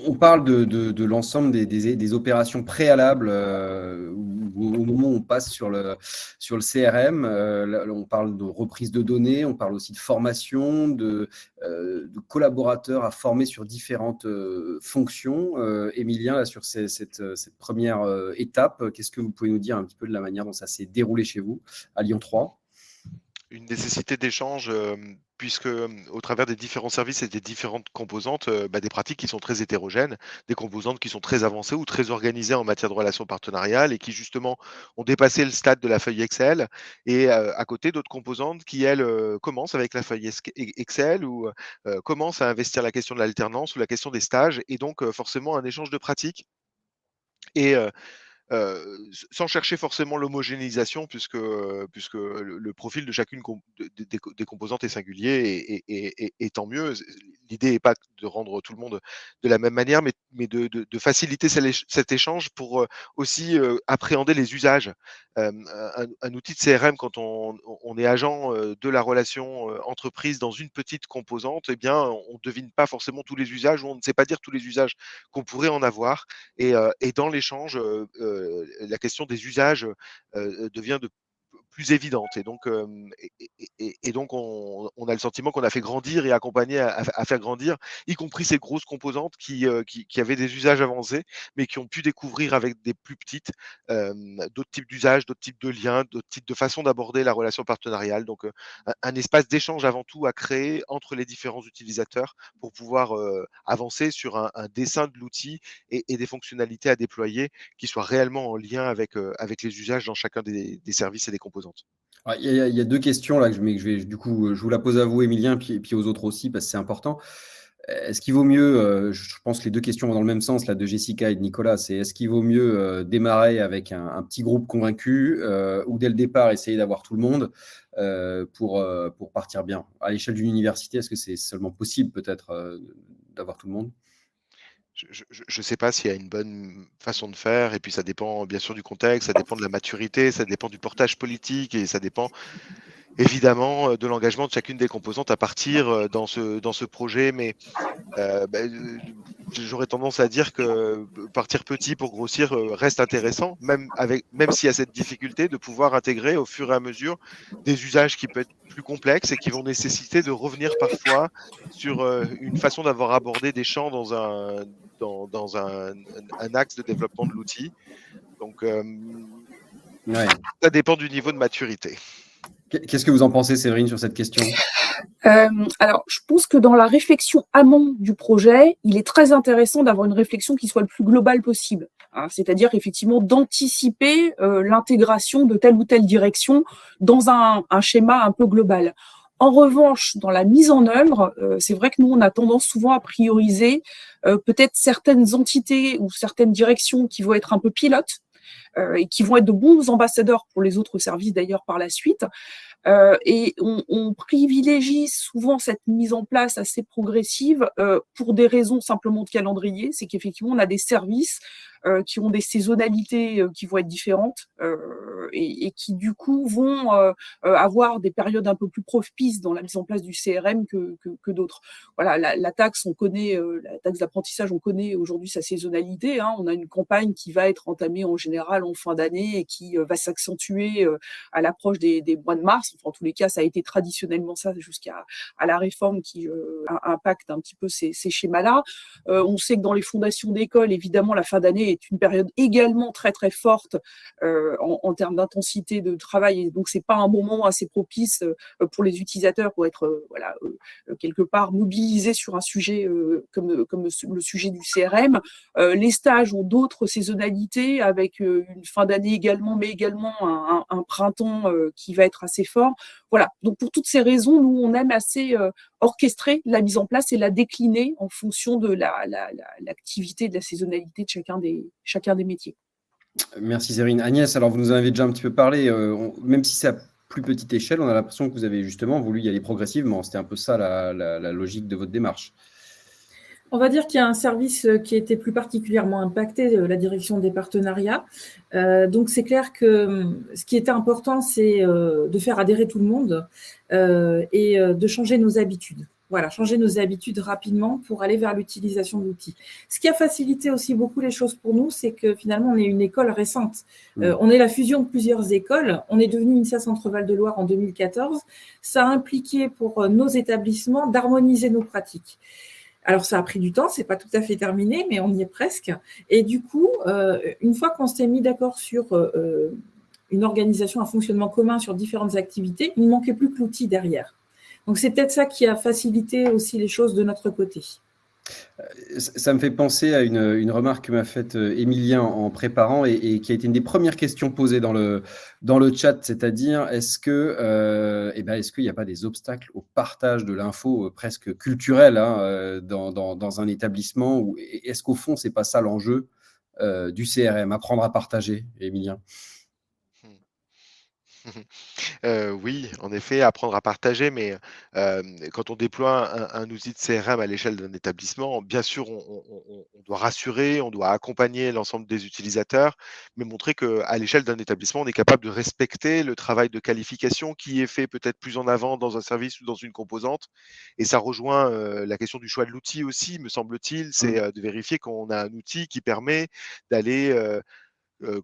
On parle de l'ensemble des opérations préalables au moment où on passe sur le CRM. Là, on parle de reprise de données, on parle aussi de formation, de collaborateurs à former sur différentes fonctions. Émilien, là, sur cette première étape, qu'est-ce que vous pouvez nous dire un petit peu de la manière dont ça s'est déroulé chez vous à Lyon 3? Une nécessité d'échange, puisque au travers des différents services et des différentes composantes, des pratiques qui sont très hétérogènes, des composantes qui sont très avancées ou très organisées en matière de relations partenariales et qui justement ont dépassé le stade de la feuille Excel et à côté d'autres composantes qui elles, commencent avec la feuille Excel ou commencent à investir la question de l'alternance ou la question des stages et donc forcément un échange de pratiques et sans chercher forcément l'homogénéisation puisque le profil de chacune des composantes est singulier et tant mieux. L'idée n'est pas de rendre tout le monde de la même manière, mais de faciliter cet échange pour aussi appréhender les usages. Un outil de CRM, quand on est agent de la relation entreprise dans une petite composante, eh bien, on ne devine pas forcément tous les usages ou on ne sait pas dire tous les usages qu'on pourrait en avoir. Et dans l'échange, la question des usages devient de plus évidente. Et donc, on a le sentiment qu'on a fait grandir et accompagné à faire grandir, y compris ces grosses composantes qui avaient des usages avancés, mais qui ont pu découvrir avec des plus petites d'autres types d'usages, d'autres types de liens, d'autres types de façons d'aborder la relation partenariale. Donc, un espace d'échange avant tout à créer entre les différents utilisateurs pour pouvoir avancer sur un dessin de l'outil et des fonctionnalités à déployer qui soient réellement en lien avec les usages dans chacun des services et des composantes. Il y a deux questions là que je vais du coup, je vous la pose à vous, Émilien, puis aux autres aussi, parce que c'est important. Est-ce qu'il vaut mieux, je pense que les deux questions vont dans le même sens, là, de Jessica et de Nicolas, c'est est-ce qu'il vaut mieux démarrer avec un petit groupe convaincu ou dès le départ essayer d'avoir tout le monde pour partir bien? À l'échelle d'une université, est-ce que c'est seulement possible peut-être d'avoir tout le monde? Je ne sais pas s'il y a une bonne façon de faire, et puis ça dépend bien sûr du contexte, ça dépend de la maturité, ça dépend du portage politique, et ça dépend évidemment de l'engagement de chacune des composantes à partir dans ce projet. Mais j'aurais tendance à dire que partir petit pour grossir reste intéressant, même s'il y a cette difficulté de pouvoir intégrer au fur et à mesure des usages qui peuvent être plus complexes et qui vont nécessiter de revenir parfois sur une façon d'avoir abordé des champs dans un axe de développement de l'outil. Donc, Ouais. ça dépend du niveau de maturité. Qu'est-ce que vous en pensez, Séverine, sur cette question? Alors, je pense que dans la réflexion amont du projet, il est très intéressant d'avoir une réflexion qui soit le plus globale possible, hein. C'est-à-dire effectivement d'anticiper l'intégration de telle ou telle direction dans un schéma un peu global. En revanche, dans la mise en œuvre, c'est vrai que nous, on a tendance souvent à prioriser peut-être certaines entités ou certaines directions qui vont être un peu pilotes et qui vont être de bons ambassadeurs pour les autres services d'ailleurs par la suite. Et on privilégie souvent cette mise en place assez progressive pour des raisons simplement de calendrier. C'est qu'effectivement, on a des services qui ont des saisonnalités qui vont être différentes et qui, du coup, vont avoir des périodes un peu plus propices dans la mise en place du CRM que d'autres. Voilà, la taxe, on connaît, la taxe d'apprentissage, on connaît aujourd'hui sa saisonnalité, hein. On a une campagne qui va être entamée en général en fin d'année et qui va s'accentuer à l'approche des mois de mars. Enfin, en tous les cas, ça a été traditionnellement ça jusqu'à la réforme qui impacte un petit peu ces schémas-là. On sait que dans les fondations d'école, évidemment, la fin d'année est une période également très très forte en termes d'intensité de travail. Et donc, c'est pas un moment assez propice pour les utilisateurs pour être quelque part mobilisés sur un sujet comme le sujet du CRM. Les stages ont d'autres saisonnalités avec une fin d'année également, mais également un printemps qui va être assez fort. Voilà. Donc, pour toutes ces raisons, nous, on aime assez orchestrer la mise en place et la décliner en fonction de l'activité, de la saisonnalité de chacun des métiers. Merci, Séverine. Agnès, alors vous nous en avez déjà un petit peu parlé, même si c'est à plus petite échelle, on a l'impression que vous avez justement voulu y aller progressivement. C'était un peu ça la logique de votre démarche. On va dire qu'il y a un service qui a été plus particulièrement impacté, la direction des partenariats. Donc, c'est clair que ce qui était important, c'est de faire adhérer tout le monde et de changer nos habitudes. Voilà, changer nos habitudes rapidement pour aller vers l'utilisation d'outils. Ce qui a facilité aussi beaucoup les choses pour nous, c'est que finalement, on est une école récente. On est la fusion de plusieurs écoles. On est devenu INSA Centre-Val de Loire en 2014. Ça a impliqué pour nos établissements d'harmoniser nos pratiques. Alors, ça a pris du temps, c'est pas tout à fait terminé, mais on y est presque. Et du coup, une fois qu'on s'est mis d'accord sur une organisation, un fonctionnement commun sur différentes activités, il ne manquait plus que l'outil derrière. Donc, c'est peut-être ça qui a facilité aussi les choses de notre côté. Ça me fait penser à une remarque que m'a faite Émilien en préparant et qui a été une des premières questions posées dans le chat, c'est-à-dire est-ce qu'il n'y a pas des obstacles au partage de l'info presque culturelle dans un établissement ou est-ce qu'au fond, c'est pas ça l'enjeu du CRM, apprendre à partager, Émilien? Oui, en effet, apprendre à partager, mais quand on déploie un outil de CRM à l'échelle d'un établissement, bien sûr, on doit rassurer, on doit accompagner l'ensemble des utilisateurs, mais montrer qu'à l'échelle d'un établissement, on est capable de respecter le travail de qualification qui est fait peut-être plus en avant dans un service ou dans une composante. Et ça rejoint la question du choix de l'outil aussi, me semble-t-il, c'est de vérifier qu'on a un outil qui permet d'aller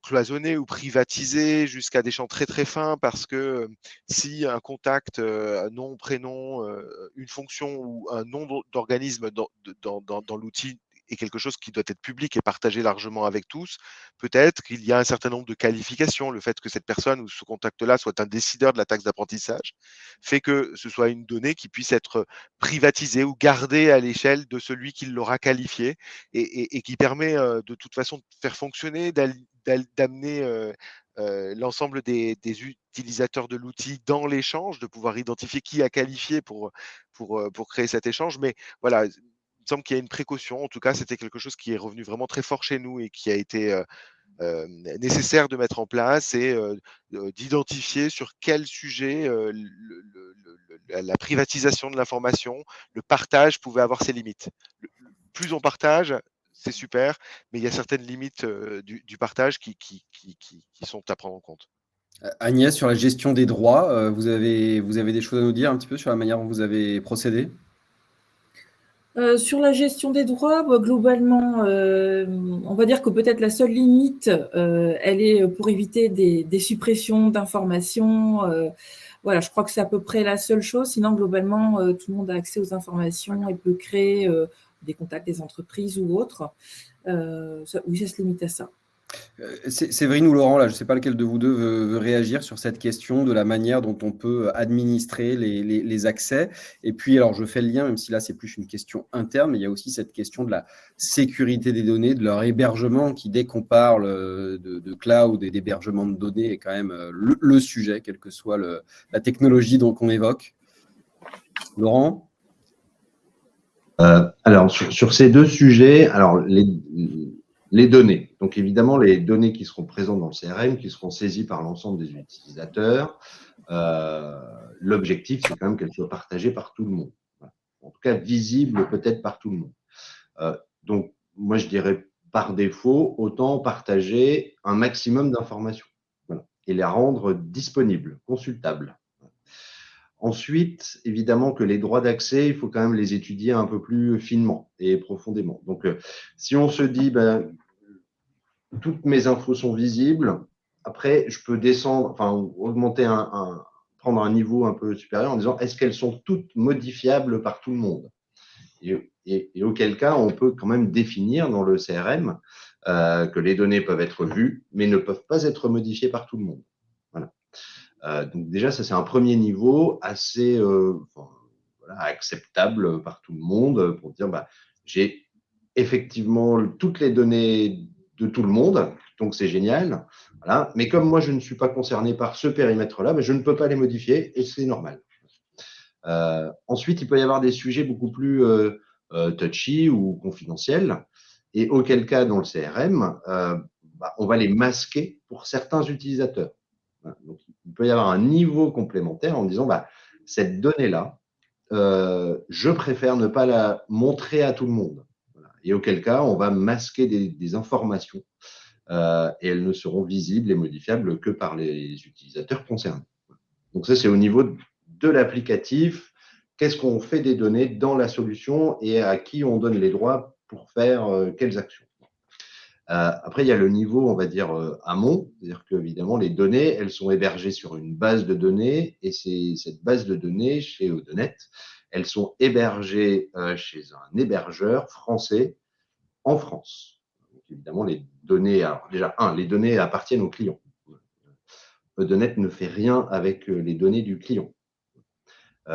cloisonner ou privatiser jusqu'à des champs très très fins parce que si un contact, nom, prénom, une fonction ou un nom d'organisme dans l'outil est quelque chose qui doit être public et partagé largement avec tous, peut-être qu'il y a un certain nombre de qualifications. Le fait que cette personne ou ce contact-là soit un décideur de la taxe d'apprentissage fait que ce soit une donnée qui puisse être privatisée ou gardée à l'échelle de celui qui l'aura qualifiée et qui permet de toute façon de faire fonctionner, d'amener l'ensemble des utilisateurs de l'outil dans l'échange, de pouvoir identifier qui a qualifié pour créer cet échange. Mais voilà, il me semble qu'il y a une précaution. En tout cas, c'était quelque chose qui est revenu vraiment très fort chez nous et qui a été nécessaire de mettre en place et d'identifier sur quel sujet la privatisation de l'information, le partage pouvait avoir ses limites. Plus on partage, c'est super, mais il y a certaines limites du partage qui sont à prendre en compte. Agnès, sur la gestion des droits, vous avez des choses à nous dire un petit peu sur la manière dont vous avez procédé? Sur la gestion des droits, globalement, on va dire que peut-être la seule limite, elle est pour éviter des suppressions d'informations. Voilà, je crois que c'est à peu près la seule chose. Sinon, globalement, tout le monde a accès aux informations et peut créer des contacts des entreprises ou autres. Oui, ça se limite à ça. Séverine ou Laurent, là, je ne sais pas lequel de vous deux veut réagir sur cette question de la manière dont on peut administrer les accès. Et puis, alors, je fais le lien, même si là, c'est plus une question interne, mais il y a aussi cette question de la sécurité des données, de leur hébergement, qui, dès qu'on parle de cloud et d'hébergement de données, est quand même le sujet, quelle que soit la technologie qu'on évoque. Laurent? Alors, sur ces deux sujets, alors les données. Donc, évidemment, les données qui seront présentes dans le CRM, qui seront saisies par l'ensemble des utilisateurs, l'objectif, c'est quand même qu'elles soient partagées par tout le monde. Voilà. En tout cas, visibles peut-être par tout le monde. Donc, moi, je dirais par défaut, autant partager un maximum d'informations, voilà, et les rendre disponibles, consultables. Ensuite, évidemment que les droits d'accès, il faut quand même les étudier un peu plus finement et profondément. Donc, si on se dit, toutes mes infos sont visibles, après, je peux descendre, enfin, augmenter prendre un niveau un peu supérieur en disant, est-ce qu'elles sont toutes modifiables par tout le monde? Et auquel cas, on peut quand même définir dans le CRM que les données peuvent être vues, mais ne peuvent pas être modifiées par tout le monde. Voilà. Donc déjà, ça c'est un premier niveau assez voilà, acceptable par tout le monde pour dire j'ai effectivement toutes les données de tout le monde, donc c'est génial. Voilà. Mais comme moi je ne suis pas concerné par ce périmètre-là, je ne peux pas les modifier et c'est normal. Ensuite, il peut y avoir des sujets beaucoup plus touchy ou confidentiels, et auquel cas, dans le CRM, on va les masquer pour certains utilisateurs. Donc, il peut y avoir un niveau complémentaire en disant cette donnée-là, je préfère ne pas la montrer à tout le monde. Voilà. Et auquel cas, on va masquer des informations et elles ne seront visibles et modifiables que par les utilisateurs concernés. Donc ça, c'est au niveau de l'applicatif. Qu'est-ce qu'on fait des données dans la solution et à qui on donne les droits pour faire quelles actions. Après, il y a le niveau, on va dire, amont, c'est-à-dire qu'évidemment, les données, elles sont hébergées sur une base de données et cette base de données chez Odonet, elles sont hébergées chez un hébergeur français en France. Donc, évidemment, les données, alors déjà, les données appartiennent au client. Odonet ne fait rien avec les données du client. Nous,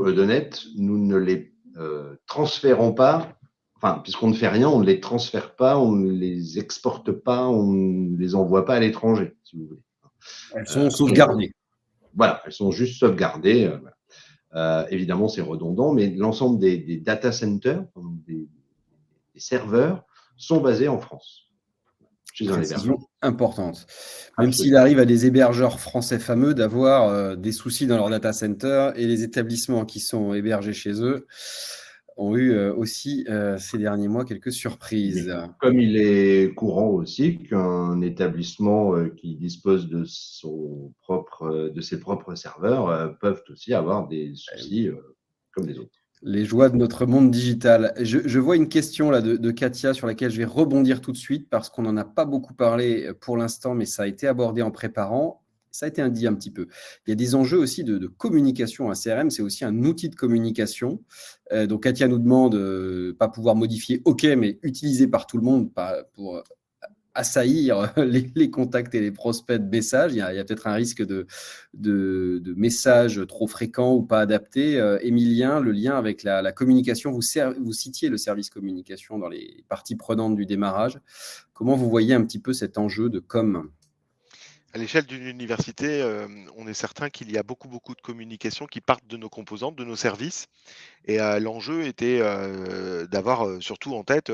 Odonet, nous ne les transférons pas. Enfin, puisqu'on ne fait rien, on ne les transfère pas, on ne les exporte pas, on ne les envoie pas à l'étranger, si vous voulez. Elles sont sauvegardées. Voilà, elles sont juste sauvegardées. Évidemment, c'est redondant, mais l'ensemble des data centers, des serveurs, sont basés en France. Précision importante. Même s'il arrive à des hébergeurs français fameux d'avoir des soucis dans leur data center et les établissements qui sont hébergés chez eux ont eu aussi ces derniers mois quelques surprises. Mais comme il est courant aussi qu'un établissement qui dispose de ses propres serveurs peuvent aussi avoir des soucis comme les autres. Les joies de notre monde digital. Je vois une question là de Katia sur laquelle je vais rebondir tout de suite parce qu'on n'en a pas beaucoup parlé pour l'instant, mais ça a été abordé en préparant. Ça a été dit un petit peu. Il y a des enjeux aussi de communication. Un CRM, c'est aussi un outil de communication. Donc Katia nous demande pas pouvoir modifier, ok, mais utilisé par tout le monde pour assaillir les contacts et les prospects de messages. Il y a peut-être un risque de messages trop fréquents ou pas adaptés. Émilien, le lien avec la communication, vous citiez le service communication dans les parties prenantes du démarrage. Comment vous voyez un petit peu cet enjeu de com ? À l'échelle d'une université, on est certain qu'il y a beaucoup de communication qui partent de nos composantes, de nos services. Et l'enjeu était d'avoir surtout en tête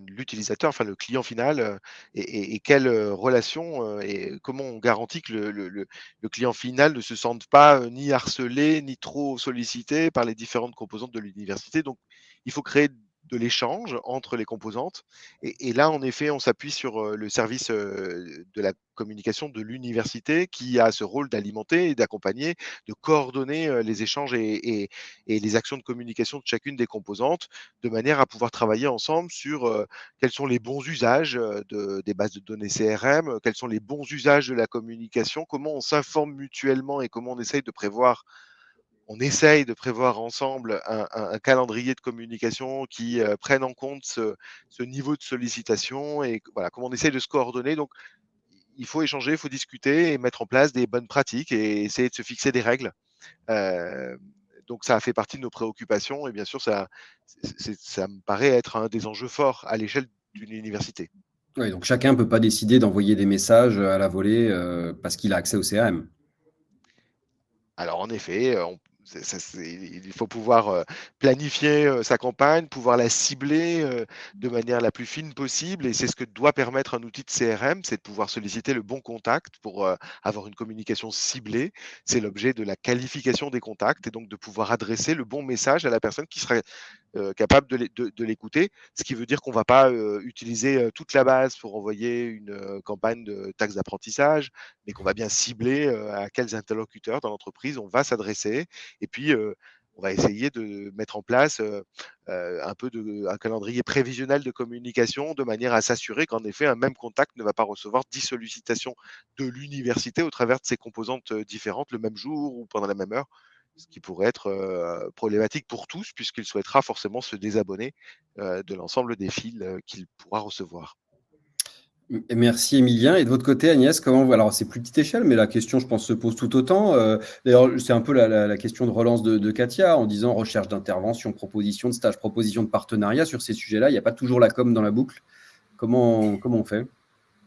l'utilisateur, enfin le client final, et quelle relation et comment on garantit que le client final ne se sente pas ni harcelé, ni trop sollicité par les différentes composantes de l'université. Donc, il faut créer de l'échange entre les composantes. Et là, en effet, on s'appuie sur le service de la communication de l'université qui a ce rôle d'alimenter et d'accompagner, de coordonner les échanges et les actions de communication de chacune des composantes, de manière à pouvoir travailler ensemble sur quels sont les bons usages des bases de données CRM, quels sont les bons usages de la communication, comment on s'informe mutuellement et comment on essaye de prévoir on essaye de prévoir ensemble un calendrier de communication qui prenne en compte ce niveau de sollicitation et voilà, comment on essaye de se coordonner. Donc, il faut échanger, il faut discuter et mettre en place des bonnes pratiques et essayer de se fixer des règles. Donc, ça a fait partie de nos préoccupations et bien sûr, ça me paraît être un des enjeux forts à l'échelle d'une université. Oui, donc chacun ne peut pas décider d'envoyer des messages à la volée parce qu'il a accès au CRM. Alors en effet, il faut pouvoir planifier sa campagne, pouvoir la cibler de manière la plus fine possible et c'est ce que doit permettre un outil de CRM, c'est de pouvoir solliciter le bon contact pour avoir une communication ciblée. C'est l'objet de la qualification des contacts et donc de pouvoir adresser le bon message à la personne qui sera capable de l'écouter, ce qui veut dire qu'on ne va pas utiliser toute la base pour envoyer une campagne de taxe d'apprentissage, mais qu'on va bien cibler à quels interlocuteurs dans l'entreprise on va s'adresser. Et puis, on va essayer de mettre en place un calendrier prévisionnel de communication de manière à s'assurer qu'en effet, un même contact ne va pas recevoir 10 sollicitations de l'université au travers de ses composantes différentes le même jour ou pendant la même heure, ce qui pourrait être problématique pour tous puisqu'il souhaitera forcément se désabonner de l'ensemble des fils qu'il pourra recevoir. Merci Emilien. Et de votre côté, Agnès, comment vous... Alors, c'est plus petite échelle, mais la question, je pense, se pose tout autant. D'ailleurs, c'est un peu la question de relance de Katia en disant recherche d'intervention, proposition de stage, proposition de partenariat. Sur ces sujets-là, il n'y a pas toujours la com dans la boucle. Comment on fait ?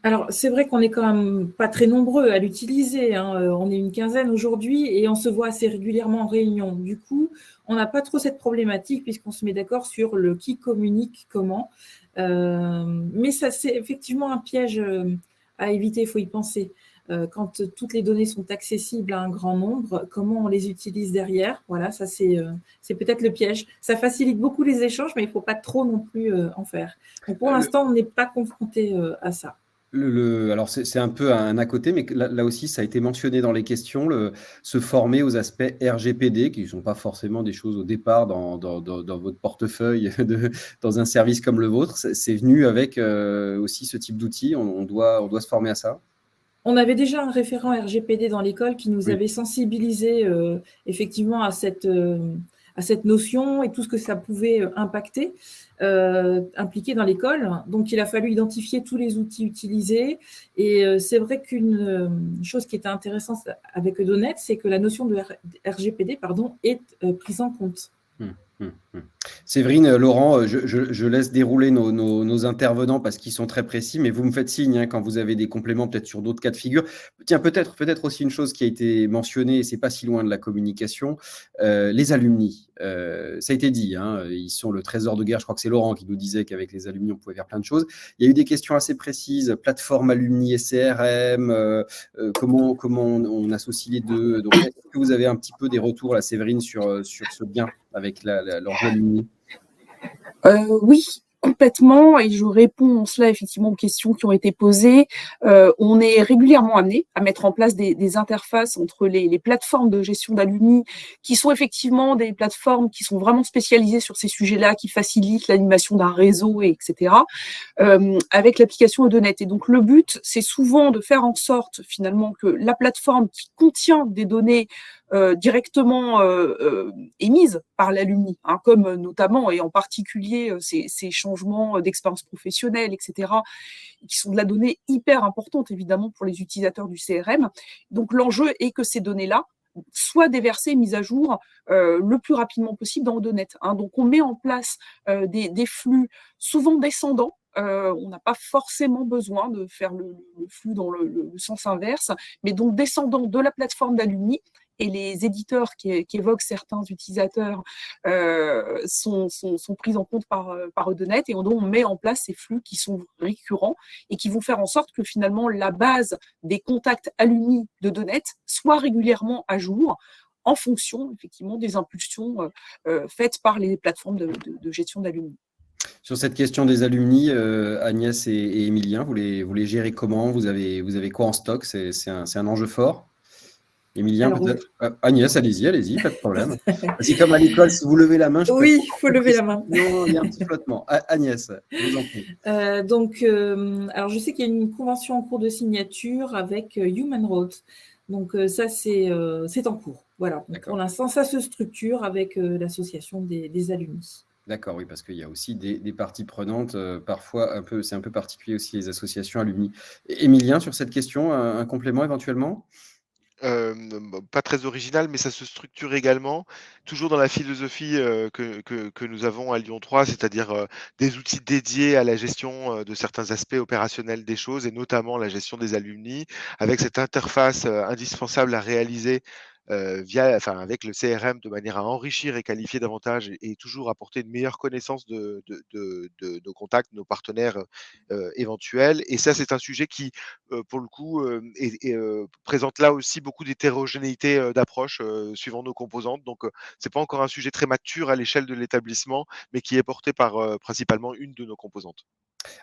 Alors, c'est vrai qu'on n'est quand même pas très nombreux à l'utiliser, hein. On est une quinzaine aujourd'hui et on se voit assez régulièrement en réunion. Du coup, on n'a pas trop cette problématique puisqu'on se met d'accord sur le qui communique comment. Mais ça, c'est effectivement un piège à éviter, il faut y penser. Quand toutes les données sont accessibles à un grand nombre, comment on les utilise derrière? Voilà, ça c'est peut-être le piège. Ça facilite beaucoup les échanges, mais il ne faut pas trop non plus en faire. Donc pour l'instant, on n'est pas confronté à ça. Alors, c'est un peu un à côté, mais là aussi, ça a été mentionné dans les questions, se former aux aspects RGPD, qui ne sont pas forcément des choses au départ dans votre portefeuille, dans un service comme le vôtre. C'est venu avec aussi ce type d'outils. On doit se former à ça. On avait déjà un référent RGPD dans l'école qui nous avait sensibilisé effectivement à cette notion et tout ce que ça pouvait impacter, impliquer dans l'école. Donc, il a fallu identifier tous les outils utilisés. Et c'est vrai qu'une chose qui était intéressante avec Edonet, c'est que la notion de RGPD est prise en compte. Séverine, Laurent, je laisse dérouler nos intervenants parce qu'ils sont très précis, mais vous me faites signe quand vous avez des compléments peut-être sur d'autres cas de figure. Tiens, peut-être aussi une chose qui a été mentionnée, et c'est pas si loin de la communication, les alumni. Ça a été dit, ils sont le trésor de guerre. Je crois que c'est Laurent qui nous disait qu'avec les alumni, on pouvait faire plein de choses. Il y a eu des questions assez précises, plateforme alumni et CRM, comment on associe les deux. Donc, est-ce que vous avez un petit peu des retours, là, Séverine, sur ce lien avec l'enjeu alumni? Oui, complètement. Et je réponds cela effectivement aux questions qui ont été posées. On est régulièrement amené à mettre en place des interfaces entre les plateformes de gestion d'alumni, qui sont effectivement des plateformes qui sont vraiment spécialisées sur ces sujets-là, qui facilitent l'animation d'un réseau, etc., avec l'application Edonet. Et donc, le but, c'est souvent de faire en sorte finalement que la plateforme qui contient des données directement émises par l'alumni, comme notamment et en particulier ces changements d'expérience professionnelle, etc., qui sont de la donnée hyper importante évidemment pour les utilisateurs du CRM. Donc l'enjeu est que ces données-là soient déversées, mises à jour le plus rapidement possible dans Edonet. Donc on met en place des flux souvent descendants. On n'a pas forcément besoin de faire le flux dans le sens inverse, mais donc descendant de la plateforme d'alumni. Et les éditeurs qui évoquent certains utilisateurs sont pris en compte par Edonet, et on met en place ces flux qui sont récurrents et qui vont faire en sorte que finalement la base des contacts alumni d'Edonet soit régulièrement à jour en fonction effectivement des impulsions faites par les plateformes de gestion d'alumni. Sur cette question des alumni, Agnès et Emilien, vous les gérez comment? Vous avez quoi en stock? C'est un enjeu fort. Emilien, peut-être? Agnès, allez-y, pas de problème. C'est comme à l'école, si vous levez la main, oui, il faut lever la main. Non, il y a un petit flottement. Agnès, je vous en prie. Alors je sais qu'il y a une convention en cours de signature avec Human Road. Donc ça, c'est en cours. Voilà, donc pour l'instant, ça se structure avec l'association des alumni. D'accord, oui, parce qu'il y a aussi des parties prenantes, parfois c'est un peu particulier aussi les associations alumni. Émilien, sur cette question, un complément éventuellement? Pas très original, mais ça se structure également, toujours dans la philosophie que nous avons à Lyon 3, c'est-à-dire des outils dédiés à la gestion de certains aspects opérationnels des choses, et notamment la gestion des alumni, avec cette interface indispensable à réaliser avec le CRM, de manière à enrichir et qualifier davantage et toujours apporter une meilleure connaissance de nos contacts, nos partenaires éventuels. Et ça, c'est un sujet qui, pour le coup, présente là aussi beaucoup d'hétérogénéité d'approche suivant nos composantes. Donc, c'est pas encore un sujet très mature à l'échelle de l'établissement, mais qui est porté par principalement une de nos composantes.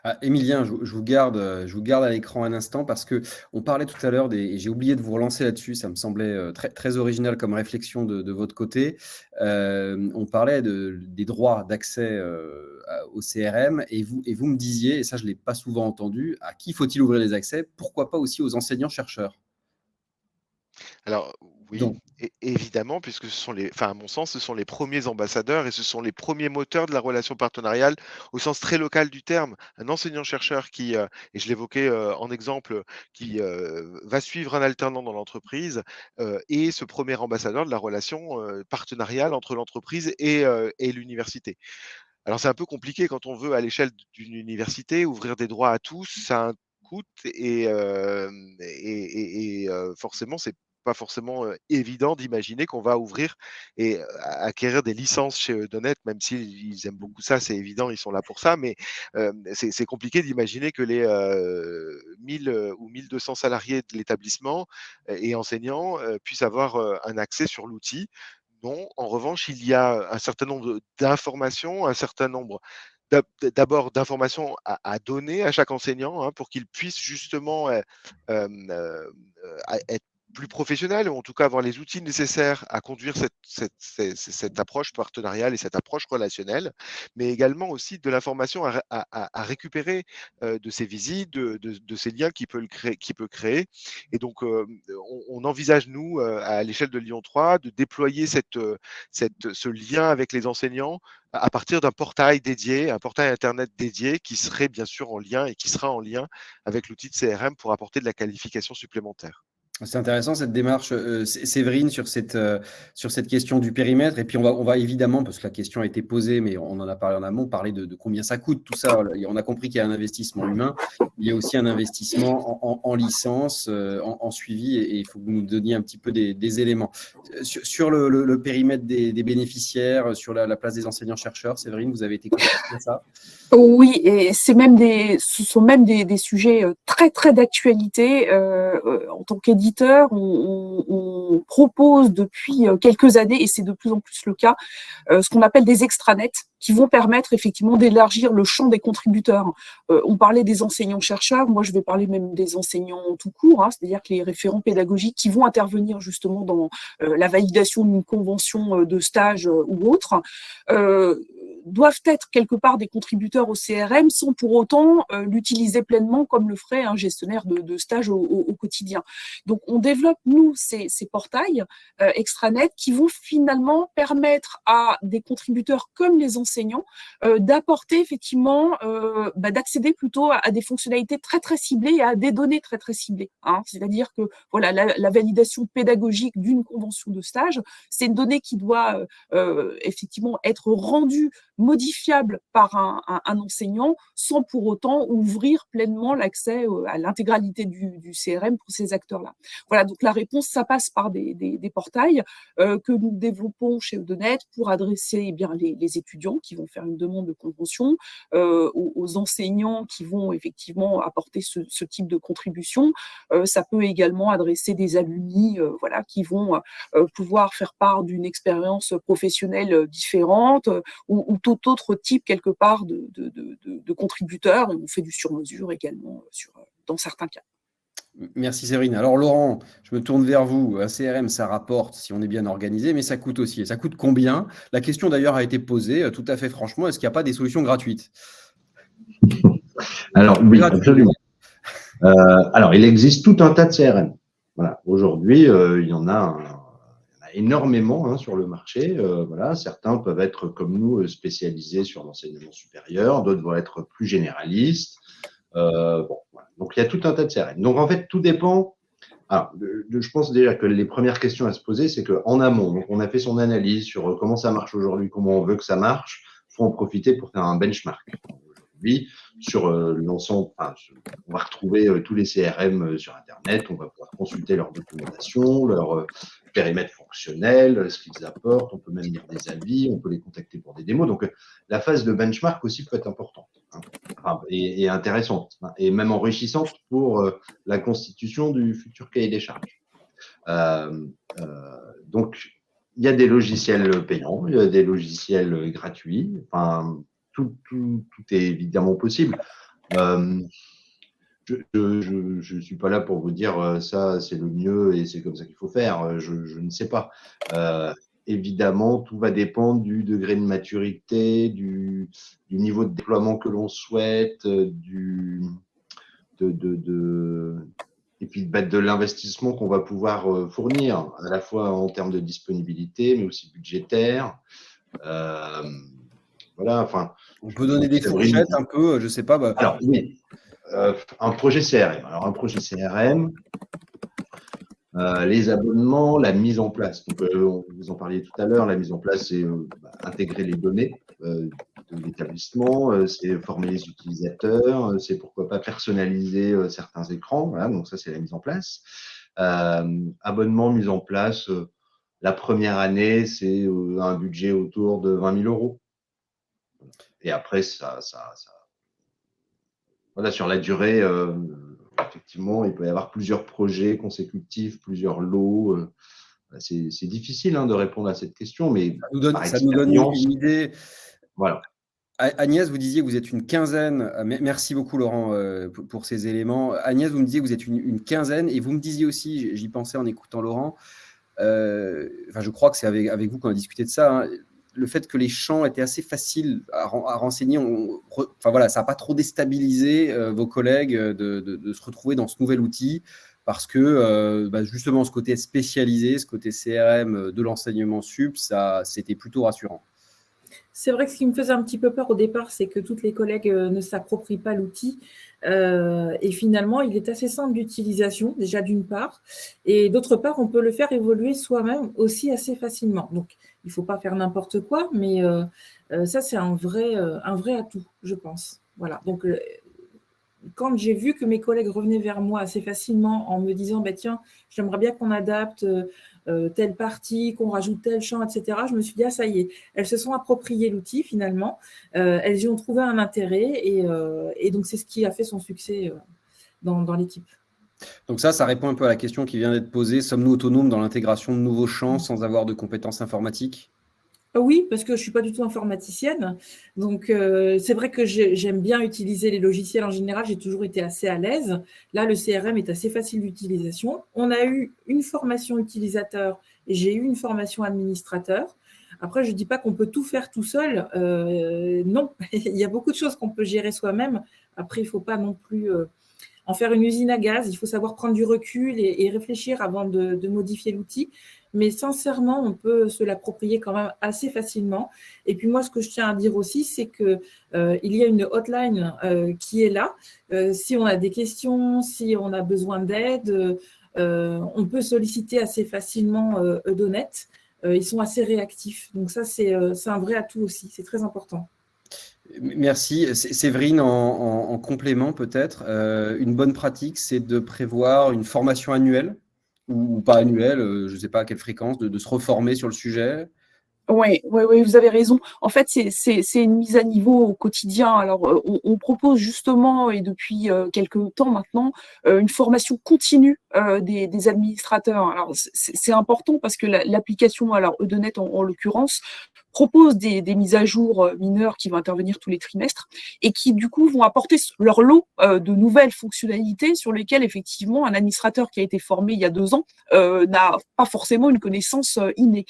Ah, Émilien, je vous garde à l'écran un instant parce qu'on parlait tout à l'heure et j'ai oublié de vous relancer là-dessus, ça me semblait très, très original comme réflexion de votre côté. On parlait des droits d'accès au CRM et vous me disiez, et ça je ne l'ai pas souvent entendu, à qui faut-il ouvrir les accès? Pourquoi pas aussi aux enseignants-chercheurs? Alors oui, Donc, évidemment, puisque à mon sens, ce sont les premiers ambassadeurs et ce sont les premiers moteurs de la relation partenariale au sens très local du terme. Un enseignant-chercheur qui, et je l'évoquais en exemple, qui va suivre un alternant dans l'entreprise, est ce premier ambassadeur de la relation partenariale entre l'entreprise et l'université. Alors c'est un peu compliqué quand on veut, à l'échelle d'une université, ouvrir des droits à tous, ça a un coût et forcément, c'est pas forcément évident d'imaginer qu'on va ouvrir et acquérir des licences chez Eudonnet, même s'ils aiment beaucoup ça, c'est évident, ils sont là pour ça, mais c'est compliqué d'imaginer que les 1000 ou 1200 salariés de l'établissement et enseignants puissent avoir un accès sur l'outil. Non, en revanche, il y a un certain nombre d'informations, un certain nombre d'abord d'informations à donner à chaque enseignant, hein, pour qu'il puisse justement être plus professionnel, ou en tout cas avoir les outils nécessaires à conduire cette approche partenariale et cette approche relationnelle, mais également aussi de l'information à récupérer de ces visites, de ces liens qu'il peut créer. Et donc, on envisage, nous, à l'échelle de Lyon 3, de déployer ce lien avec les enseignants à partir d'un portail dédié, un portail Internet dédié qui serait bien sûr en lien et qui sera en lien avec l'outil de CRM pour apporter de la qualification supplémentaire. c'est intéressant cette démarche, Séverine, sur cette question du périmètre. Et puis on va évidemment, parce que la question a été posée, mais on en a parlé en amont, parler de combien ça coûte, tout ça. On a compris qu'il y a un investissement humain, il y a aussi un investissement en licence, en suivi, et il faut que vous nous donniez un petit peu des éléments. Sur le périmètre des bénéficiaires, sur la place des enseignants-chercheurs, Séverine, vous avez été confrontée à ça? Oui, et ce sont même des sujets très très d'actualité. En tant qu'éditeur, on propose depuis quelques années, et c'est de plus en plus le cas, ce qu'on appelle des extranets, qui vont permettre effectivement d'élargir le champ des contributeurs. On parlait des enseignants-chercheurs, moi je vais parler même des enseignants tout court, hein, c'est-à-dire que les référents pédagogiques qui vont intervenir justement dans la validation d'une convention de stage ou autre, doivent être quelque part des contributeurs au CRM sans pour autant l'utiliser pleinement comme le ferait un gestionnaire de stage au quotidien. Donc, on développe, nous, ces portails extranet qui vont finalement permettre à des contributeurs comme les enseignants d'apporter effectivement, d'accéder plutôt à des fonctionnalités très, très ciblées et à des données très, très ciblées. Hein. C'est-à-dire que voilà, la validation pédagogique d'une convention de stage, c'est une donnée qui doit effectivement être rendue modifiable par un enseignant sans pour autant ouvrir pleinement l'accès à l'intégralité du CRM pour ces acteurs-là. Voilà, donc la réponse, ça passe par des portails que nous développons chez Eudonnet pour adresser eh bien, les étudiants qui vont faire une demande de convention, aux enseignants qui vont effectivement apporter ce type de contribution. Ça peut également adresser des alumni voilà, qui vont pouvoir faire part d'une expérience professionnelle différente ou tout autre type quelque part de contributeurs. On fait du sur-mesure également dans certains cas. Merci Séverine. Alors Laurent, je me tourne vers vous. Un CRM, ça rapporte si on est bien organisé, mais ça coûte aussi. Et ça coûte combien? La question d'ailleurs a été posée tout à fait franchement. Est-ce qu'il n'y a pas des solutions gratuites? Alors oui, absolument. Alors il existe tout un tas de CRM. Voilà. Aujourd'hui, il y en a énormément sur le marché. Voilà, certains peuvent être comme nous spécialisés sur l'enseignement supérieur, d'autres vont être plus généralistes. Bon, voilà. Donc, il y a tout un tas de CRM. Donc, en fait, tout dépend. Alors, je pense déjà que les premières questions à se poser, c'est qu'en amont, donc on a fait son analyse sur comment ça marche aujourd'hui, comment on veut que ça marche. Il faut en profiter pour faire un benchmark. Aujourd'hui, sur l'ensemble, on va retrouver tous les CRM sur Internet, on va pouvoir consulter leur documentation, leur périmètre fonctionnel, ce qu'ils apportent, on peut même lire des avis, on peut les contacter pour des démos. Donc, la phase de benchmark aussi peut être importante et intéressante, et même enrichissante pour la constitution du futur cahier des charges. Donc, il y a des logiciels payants, il y a des logiciels gratuits, tout est évidemment possible. Je suis pas là pour vous dire ça, c'est le mieux et c'est comme ça qu'il faut faire. Je ne sais pas. Évidemment, tout va dépendre du degré de maturité, du niveau de déploiement que l'on souhaite, et puis de l'investissement qu'on va pouvoir fournir, à la fois en termes de disponibilité, mais aussi budgétaire. Voilà, on peut donner des fourchettes un peu, je sais pas. Alors, oui, un projet CRM. Alors, un projet CRM, les abonnements, la mise en place. Donc, vous en parliez tout à l'heure, la mise en place, c'est intégrer les données de l'établissement, c'est former les utilisateurs, c'est pourquoi pas personnaliser certains écrans. Voilà, donc ça, c'est la mise en place. Abonnement, mise en place. La première année, c'est un budget autour de 20 000 €. Et après, voilà, sur la durée, effectivement, il peut y avoir plusieurs projets consécutifs, plusieurs lots. C'est difficile de répondre à cette question, mais ça nous donne une idée. Voilà. Agnès, vous disiez que vous êtes une quinzaine. Merci beaucoup, Laurent, pour ces éléments. Agnès, vous me disiez que vous êtes une quinzaine, et vous me disiez aussi, j'y pensais en écoutant Laurent, je crois que c'est avec vous qu'on a discuté de ça, le fait que les champs étaient assez faciles à renseigner, ça n'a pas trop déstabilisé vos collègues de se retrouver dans ce nouvel outil, parce que justement ce côté spécialisé, ce côté CRM de l'enseignement sup, c'était plutôt rassurant. C'est vrai que ce qui me faisait un petit peu peur au départ, c'est que toutes les collègues ne s'approprient pas l'outil. Et finalement, il est assez simple d'utilisation, déjà d'une part. Et d'autre part, on peut le faire évoluer soi-même aussi assez facilement. Donc, il ne faut pas faire n'importe quoi, mais ça, c'est un vrai atout, je pense. Voilà. Donc, quand j'ai vu que mes collègues revenaient vers moi assez facilement en me disant tiens, j'aimerais bien qu'on adapte telle partie, qu'on rajoute tel champ, etc., je me suis dit ça y est, elles se sont appropriées l'outil finalement, elles y ont trouvé un intérêt et donc c'est ce qui a fait son succès dans l'équipe. Donc ça répond un peu à la question qui vient d'être posée. Sommes-nous autonomes dans l'intégration de nouveaux champs sans avoir de compétences informatiques ? Oui, parce que je ne suis pas du tout informaticienne. Donc, c'est vrai que j'aime bien utiliser les logiciels en général. J'ai toujours été assez à l'aise. Là, le CRM est assez facile d'utilisation. On a eu une formation utilisateur et j'ai eu une formation administrateur. Après, je ne dis pas qu'on peut tout faire tout seul. Non, il y a beaucoup de choses qu'on peut gérer soi-même. Après, il ne faut pas non plus en faire une usine à gaz. Il faut savoir prendre du recul et réfléchir avant de modifier l'outil. Mais sincèrement, on peut se l'approprier quand même assez facilement. Et puis moi, ce que je tiens à dire aussi, c'est qu'il y a une hotline qui est là. Si on a des questions, si on a besoin d'aide, on peut solliciter assez facilement Eudonet. Ils sont assez réactifs. Donc ça, c'est un vrai atout aussi. C'est très important. Merci. Séverine, en complément peut-être, une bonne pratique, c'est de prévoir une formation annuelle ou pas annuelle, je ne sais pas à quelle fréquence, de se reformer sur le sujet. Oui, vous avez raison. En fait, c'est une mise à niveau au quotidien. Alors, on propose justement, et depuis quelques temps maintenant, une formation continue des administrateurs. Alors, c'est important parce que l'application, alors Eudonet en l'occurrence, propose des mises à jour mineures qui vont intervenir tous les trimestres et qui, du coup, vont apporter leur lot de nouvelles fonctionnalités sur lesquelles, effectivement, un administrateur qui a été formé il y a 2 ans n'a pas forcément une connaissance innée.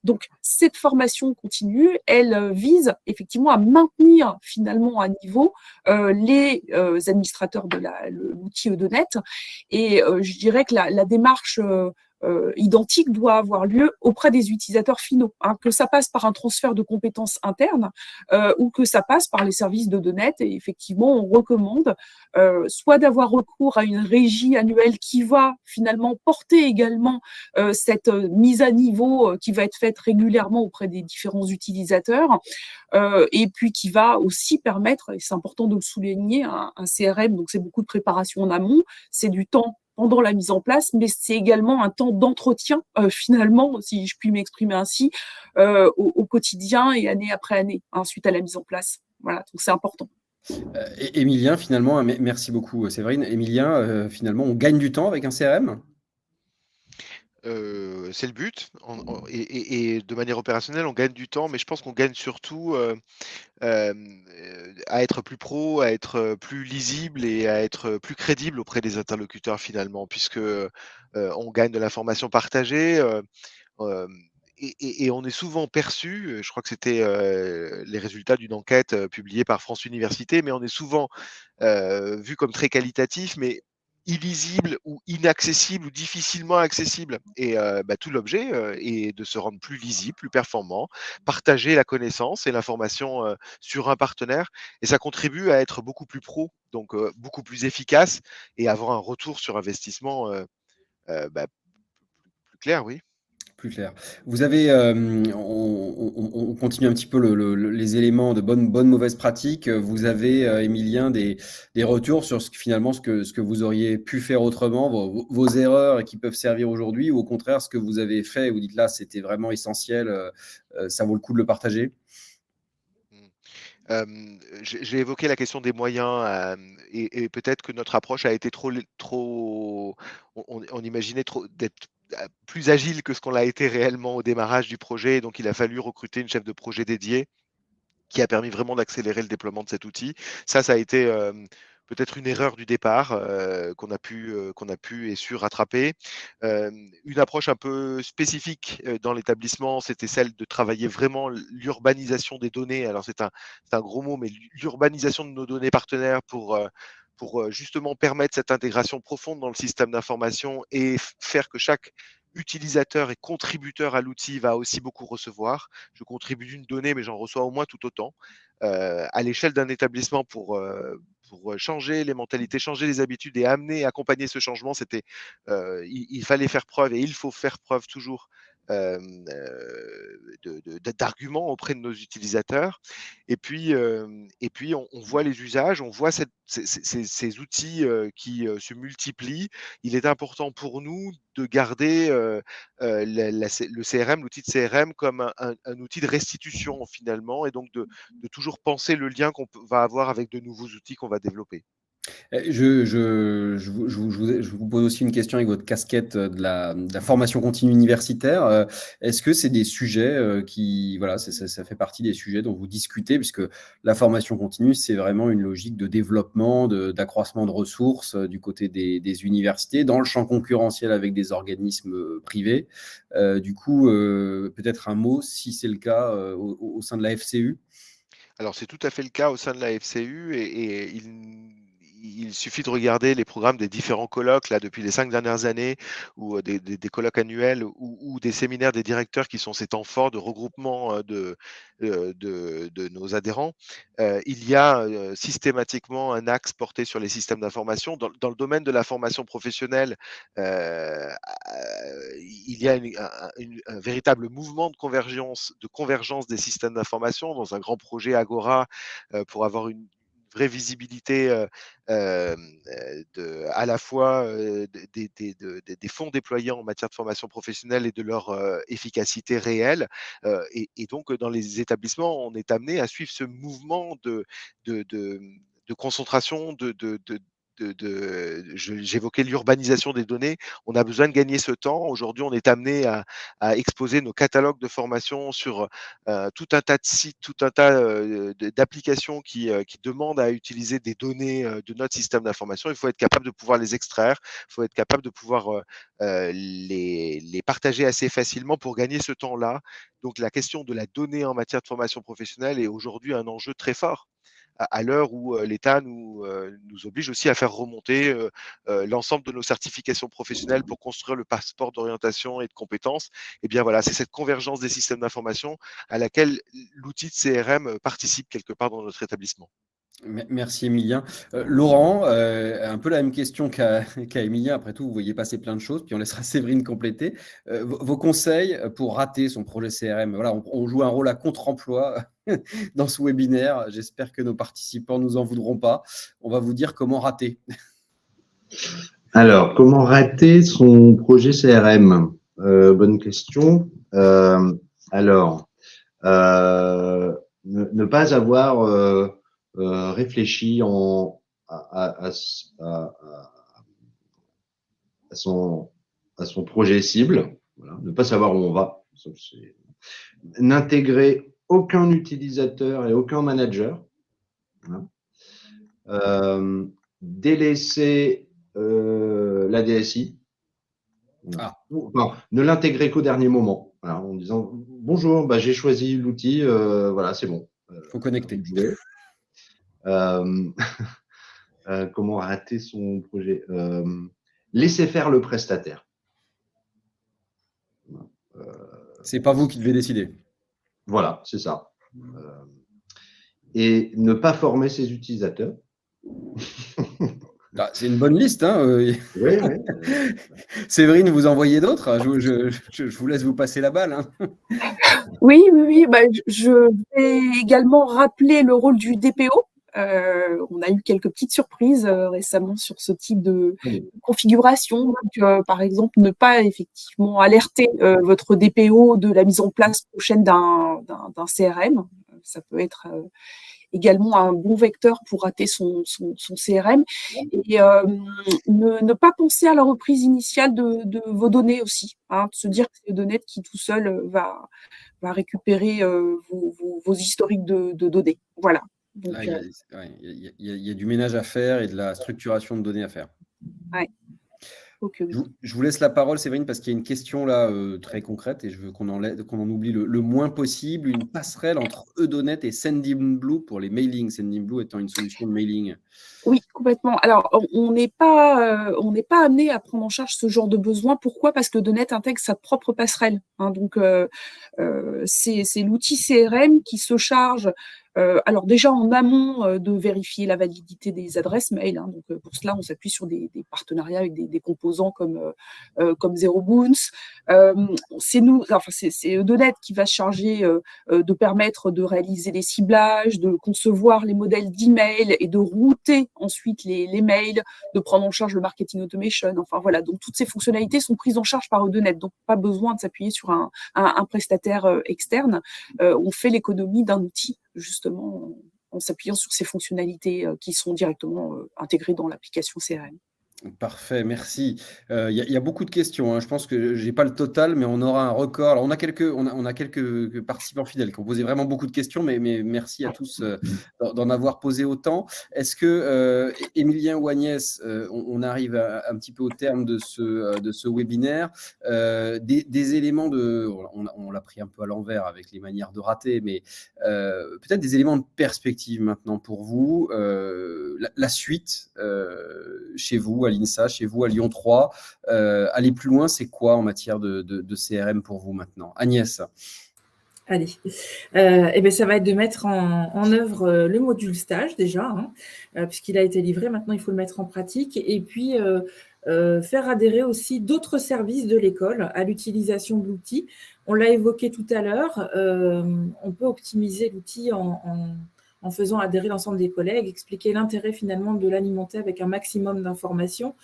Donc, cette formation continue, elle vise effectivement à maintenir finalement à niveau les administrateurs de l'outil Eudonet. Et je dirais que la démarche identique doit avoir lieu auprès des utilisateurs finaux, hein, que ça passe par un transfert de compétences internes ou que ça passe par les services de Donnet. Et effectivement, on recommande soit d'avoir recours à une régie annuelle qui va finalement porter également cette mise à niveau qui va être faite régulièrement auprès des différents utilisateurs, et puis qui va aussi permettre, et c'est important de le souligner, un CRM, donc c'est beaucoup de préparation en amont, c'est du temps pendant la mise en place, mais c'est également un temps d'entretien, finalement, si je puis m'exprimer ainsi, au quotidien et année après année, hein, suite à la mise en place. Voilà, donc c'est important. Émilien, finalement, merci beaucoup Séverine. Émilien, finalement, on gagne du temps avec un CRM? C'est le but. Et de manière opérationnelle, on gagne du temps, mais je pense qu'on gagne surtout à être plus pro, à être plus lisible et à être plus crédible auprès des interlocuteurs finalement, puisque on gagne de l'information partagée. Et on est souvent perçu, je crois que c'était les résultats d'une enquête publiée par France Université, mais on est souvent vu comme très qualitatif, mais illisible ou inaccessible ou difficilement accessible. Et tout l'objet est de se rendre plus lisible, plus performant, partager la connaissance et l'information sur un partenaire. Et ça contribue à être beaucoup plus pro, donc beaucoup plus efficace et avoir un retour sur investissement plus clair, oui. Plus clair. Vous avez, on continue un petit peu les éléments de bonnes mauvaises pratiques. Vous avez, Émilien, des retours sur finalement ce que vous auriez pu faire autrement, vos erreurs et qui peuvent servir aujourd'hui, ou au contraire ce que vous avez fait et vous dites là c'était vraiment essentiel, ça vaut le coup de le partager? J'ai évoqué la question des moyens, et peut-être que notre approche a été trop on imaginait trop d'être plus agile que ce qu'on l'a été réellement au démarrage du projet. Donc il a fallu recruter une chef de projet dédiée qui a permis vraiment d'accélérer le déploiement de cet outil. Ça a été peut-être une erreur du départ qu'on a pu et su rattraper. Une approche un peu spécifique dans l'établissement, c'était celle de travailler vraiment l'urbanisation des données. Alors c'est un gros mot, mais l'urbanisation de nos données partenaires pour justement permettre cette intégration profonde dans le système d'information et faire que chaque utilisateur et contributeur à l'outil va aussi beaucoup recevoir. Je contribue d'une donnée, mais j'en reçois au moins tout autant. À l'échelle d'un établissement pour changer les mentalités, changer les habitudes et amener, accompagner ce changement, il fallait faire preuve et il faut faire preuve toujours d'arguments auprès de nos utilisateurs. Et puis on voit les usages, on voit ces outils qui se multiplient. Il est important pour nous de garder le CRM, l'outil de CRM comme un outil de restitution finalement, et donc de toujours penser le lien va avoir avec de nouveaux outils qu'on va développer. Je vous pose aussi une question avec votre casquette de la formation continue universitaire. Est-ce que c'est des sujets qui, voilà, ça fait partie des sujets dont vous discutez, puisque la formation continue, c'est vraiment une logique de développement, d'accroissement de ressources du côté des universités, dans le champ concurrentiel avec des organismes privés. Du coup, peut-être un mot, si c'est le cas, au sein de la FCU. Alors c'est tout à fait le cas au sein de la FCU, et il suffit de regarder les programmes des différents colloques là depuis les 5 dernières années, ou des colloques annuels, ou des séminaires des directeurs qui sont ces temps forts de regroupement de nos adhérents. Il y a systématiquement un axe porté sur les systèmes d'information. Dans le domaine de la formation professionnelle, il y a un véritable mouvement de convergence des systèmes d'information dans un grand projet Agora pour avoir une vraie visibilité à la fois des fonds déployés en matière de formation professionnelle et de leur efficacité réelle. Et donc, dans les établissements, on est amené à suivre ce mouvement de, de, de concentration, j'évoquais l'urbanisation des données. On a besoin de gagner ce temps. Aujourd'hui, on est amené à exposer nos catalogues de formation sur tout un tas de sites, tout un tas d'applications qui demandent à utiliser des données de notre système d'information. Il faut être capable de pouvoir les extraire, il faut être capable de pouvoir les partager assez facilement pour gagner ce temps-là. Donc, la question de la donnée en matière de formation professionnelle est aujourd'hui un enjeu très fort à l'heure où l'État nous oblige aussi à faire remonter l'ensemble de nos certifications professionnelles pour construire le passeport d'orientation et de compétences. Et bien voilà, c'est cette convergence des systèmes d'information à laquelle l'outil de CRM participe quelque part dans notre établissement. Merci Emilien. Laurent, un peu la même question qu'à Emilien. Après tout, vous voyez passer plein de choses, puis on laissera Séverine compléter. Vos conseils pour rater son projet CRM. Voilà, on joue un rôle à contre-emploi dans ce webinaire. J'espère que nos participants ne nous en voudront pas. On va vous dire comment rater. Alors, comment rater son projet CRM? Bonne question. Ne pas avoir réfléchi à son projet cible, voilà. Ne pas savoir où on va. N'intégrer aucun utilisateur et aucun manager. Voilà. Délaisser la DSI. Enfin, ne l'intégrer qu'au dernier moment, voilà, en disant bonjour, j'ai choisi l'outil, voilà, c'est bon. Faut connecter. Comment rater son projet? Laisser faire le prestataire. C'est pas vous qui devez décider. Voilà, c'est ça. Et ne pas former ses utilisateurs. C'est une bonne liste. Hein, oui. Séverine, vous en voyez d'autres? Je vous laisse vous passer la balle. Hein. Oui. Je vais également rappeler le rôle du DPO. On a eu quelques petites surprises récemment sur ce type de configuration. Donc, par exemple, ne pas effectivement alerter votre DPO de la mise en place prochaine d'un CRM. Ça peut être également un bon vecteur pour rater son CRM. Et ne pas penser à la reprise initiale de vos données aussi. Hein, de se dire que c'est Odonet qui tout seul va récupérer vos historiques de données. Voilà. Donc, il y a du ménage à faire et de la structuration de données à faire. Ouais. Okay. Je vous laisse la parole, Séverine, parce qu'il y a une question là très concrète et je veux qu'on en oublie le moins possible. Une passerelle entre Odonet et Sendinblue pour les mailings, Sendinblue étant une solution de mailing. Oui, complètement. Alors, on n'est pas amené à prendre en charge ce genre de besoin. Pourquoi? Parce que Odonet intègre sa propre passerelle. Hein, donc, c'est l'outil CRM qui se charge. Alors déjà en amont de vérifier la validité des adresses mail. Hein, donc pour cela, on s'appuie sur des partenariats avec des composants comme ZeroBounce. C'est Odonet qui va se charger de permettre de réaliser les ciblages, de concevoir les modèles d'email et de router ensuite les mails, de prendre en charge le marketing automation. Enfin voilà, donc toutes ces fonctionnalités sont prises en charge par Odonet. Donc pas besoin de s'appuyer sur un prestataire externe. On fait l'économie d'un outil justement en s'appuyant sur ces fonctionnalités qui sont directement intégrées dans l'application CRM. Parfait, merci. Il y a beaucoup de questions. Hein. Je pense que je n'ai pas le total, mais on aura un record. Alors, on a quelques participants fidèles qui ont posé vraiment beaucoup de questions, mais merci à tous d'en avoir posé autant. Est-ce que, Emilien ou Agnès, on arrive un petit peu au terme de ce webinaire, des éléments on l'a pris un peu à l'envers avec les manières de rater, mais peut-être des éléments de perspective maintenant pour vous, la suite chez vous, à l'INSA, chez vous, à Lyon 3. Aller plus loin, c'est quoi en matière de CRM pour vous maintenant? Agnès. Allez, ça va être de mettre en œuvre le module stage déjà, hein, puisqu'il a été livré. Maintenant, il faut le mettre en pratique. Et puis, faire adhérer aussi d'autres services de l'école à l'utilisation de l'outil. On l'a évoqué tout à l'heure, on peut optimiser l'outil en faisant adhérer l'ensemble des collègues, expliquer l'intérêt finalement de l'alimenter avec un maximum d'informations.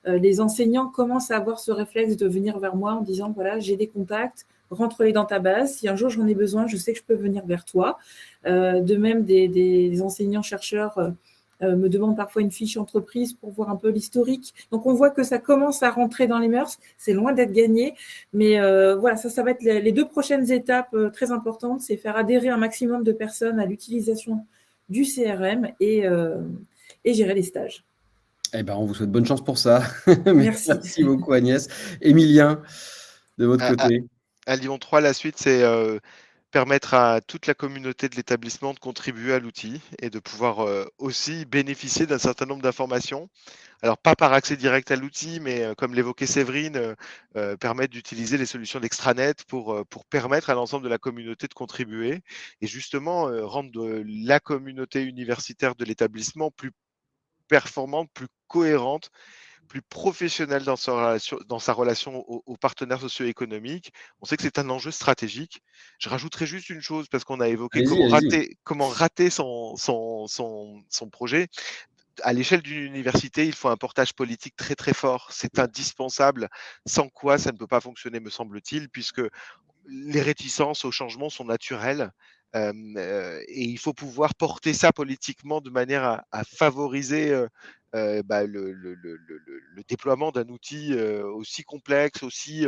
Les enseignants commencent à avoir ce réflexe de venir vers moi en disant, voilà, j'ai des contacts, rentre-les dans ta base. Si un jour j'en ai besoin, je sais que je peux venir vers toi. De même, des enseignants-chercheurs me demandent parfois une fiche entreprise pour voir un peu l'historique. Donc, on voit que ça commence à rentrer dans les mœurs. C'est loin d'être gagné. Mais voilà, ça va être les 2 prochaines étapes très importantes. C'est faire adhérer un maximum de personnes à l'utilisation du CRM et gérer les stages. Eh ben, on vous souhaite bonne chance pour ça. Merci. Merci beaucoup, Agnès. Emilien, de votre côté. À Lyon 3, la suite, c'est permettre à toute la communauté de l'établissement de contribuer à l'outil et de pouvoir aussi bénéficier d'un certain nombre d'informations. Alors, pas par accès direct à l'outil, mais comme l'évoquait Séverine, permettre d'utiliser les solutions d'extranet pour permettre à l'ensemble de la communauté de contribuer et justement rendre la communauté universitaire de l'établissement plus performante, plus cohérente, plus professionnel dans sa relation aux partenaires socio-économiques. On sait que c'est un enjeu stratégique. Je rajouterai juste une chose parce qu'on a évoqué Allez-y. comment rater son projet. À l'échelle d'une université, il faut un portage politique très très fort. C'est indispensable, sans quoi ça ne peut pas fonctionner, me semble-t-il, puisque les réticences au changement sont naturelles. Et il faut pouvoir porter ça politiquement de manière à favoriser le déploiement d'un outil aussi complexe, aussi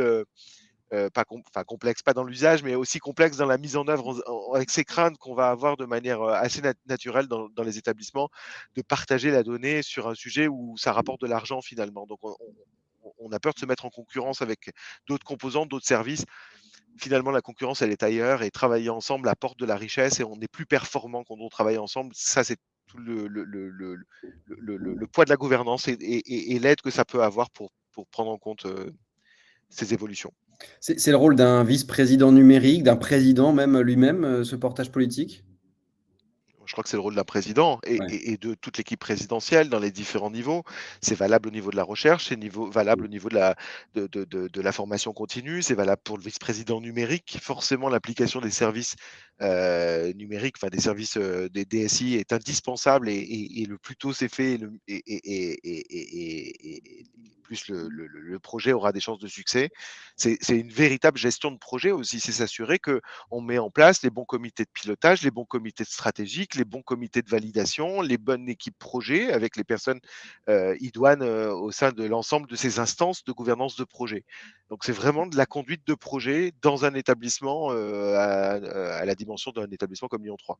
complexe, pas dans l'usage, mais aussi complexe dans la mise en œuvre avec ces craintes qu'on va avoir de manière assez naturelle dans les établissements, de partager la donnée sur un sujet où ça rapporte de l'argent finalement. Donc on a peur de se mettre en concurrence avec d'autres composants, d'autres services. Finalement, la concurrence, elle est ailleurs et travailler ensemble apporte de la richesse et on est plus performant quand on travaille ensemble. Ça, c'est tout le poids de la gouvernance et l'aide que ça peut avoir pour prendre en compte ces évolutions. C'est le rôle d'un vice-président numérique, d'un président même lui-même, ce portage politique? Je crois que c'est le rôle d'un président Ouais. et de toute l'équipe présidentielle dans les différents niveaux. C'est valable au niveau de la recherche, c'est valable au niveau de la formation continue, c'est valable pour le vice-président numérique. Forcément, l'application des services numériques, enfin des services des DSI est indispensable et le plus tôt c'est fait, plus le projet aura des chances de succès. C'est une véritable gestion de projet aussi, c'est s'assurer qu'on met en place les bons comités de pilotage, les bons comités stratégiques, les bons comités de validation, les bonnes équipes projet avec les personnes idoines au sein de l'ensemble de ces instances de gouvernance de projet. Donc c'est vraiment de la conduite de projet dans un établissement à la dimension d'un établissement comme Lyon 3.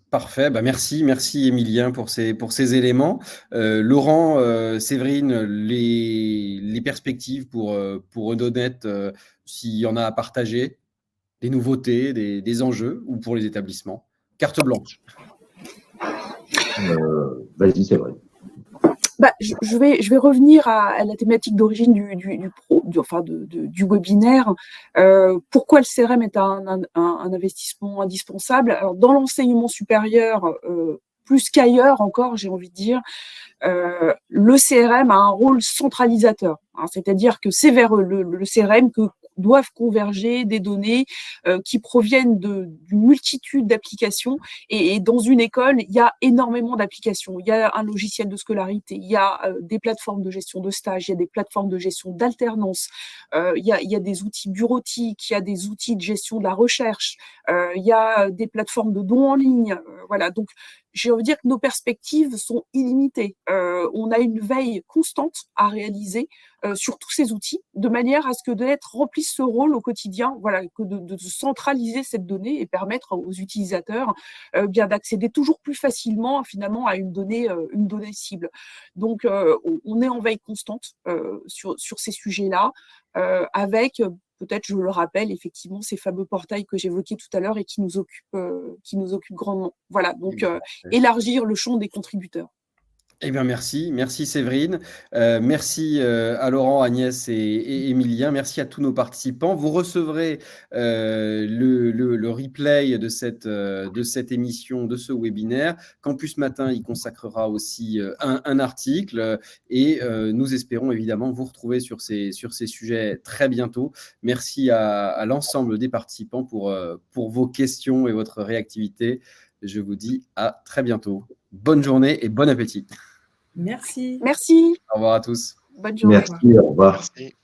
Parfait, bah merci Émilien pour ces éléments. Laurent, Séverine, les perspectives pour Redonnet, s'il y en a à partager, des nouveautés, des enjeux, ou pour les établissements? Carte blanche. Vas-y, c'est vrai. Je vais revenir à la thématique d'origine du webinaire. Pourquoi le CRM est un investissement indispensable? Alors, dans l'enseignement supérieur, plus qu'ailleurs encore, j'ai envie de dire, le CRM a un rôle centralisateur. Hein, c'est-à-dire que c'est vers le CRM que doivent converger des données qui proviennent d'une multitude d'applications. Et dans une école, il y a énormément d'applications. Il y a un logiciel de scolarité, il y a des plateformes de gestion de stage, il y a des plateformes de gestion d'alternance, il y a des outils bureautiques, il y a des outils de gestion de la recherche, il y a des plateformes de dons en ligne. Voilà, donc j'ai envie de dire que nos perspectives sont illimitées. On a une veille constante à réaliser sur tous ces outils, de manière à ce que DNET remplisse ce rôle au quotidien, voilà, que de centraliser cette donnée et permettre aux utilisateurs bien d'accéder toujours plus facilement finalement à une donnée cible. Donc, on est en veille constante sur ces sujets-là, avec peut-être, je le rappelle, effectivement, ces fameux portails que j'évoquais tout à l'heure et qui nous occupent grandement. Voilà, donc élargir le champ des contributeurs. Eh bien, merci Séverine, merci à Laurent, Agnès et Émilien, merci à tous nos participants. Vous recevrez le replay de cette émission, de ce webinaire. Campus Matin y consacrera aussi un article et nous espérons évidemment vous retrouver sur ces sujets très bientôt. Merci à l'ensemble des participants pour vos questions et votre réactivité. Je vous dis à très bientôt. Bonne journée et bon appétit. Merci. Merci. Au revoir à tous. Bonne journée. Merci, au revoir. Merci.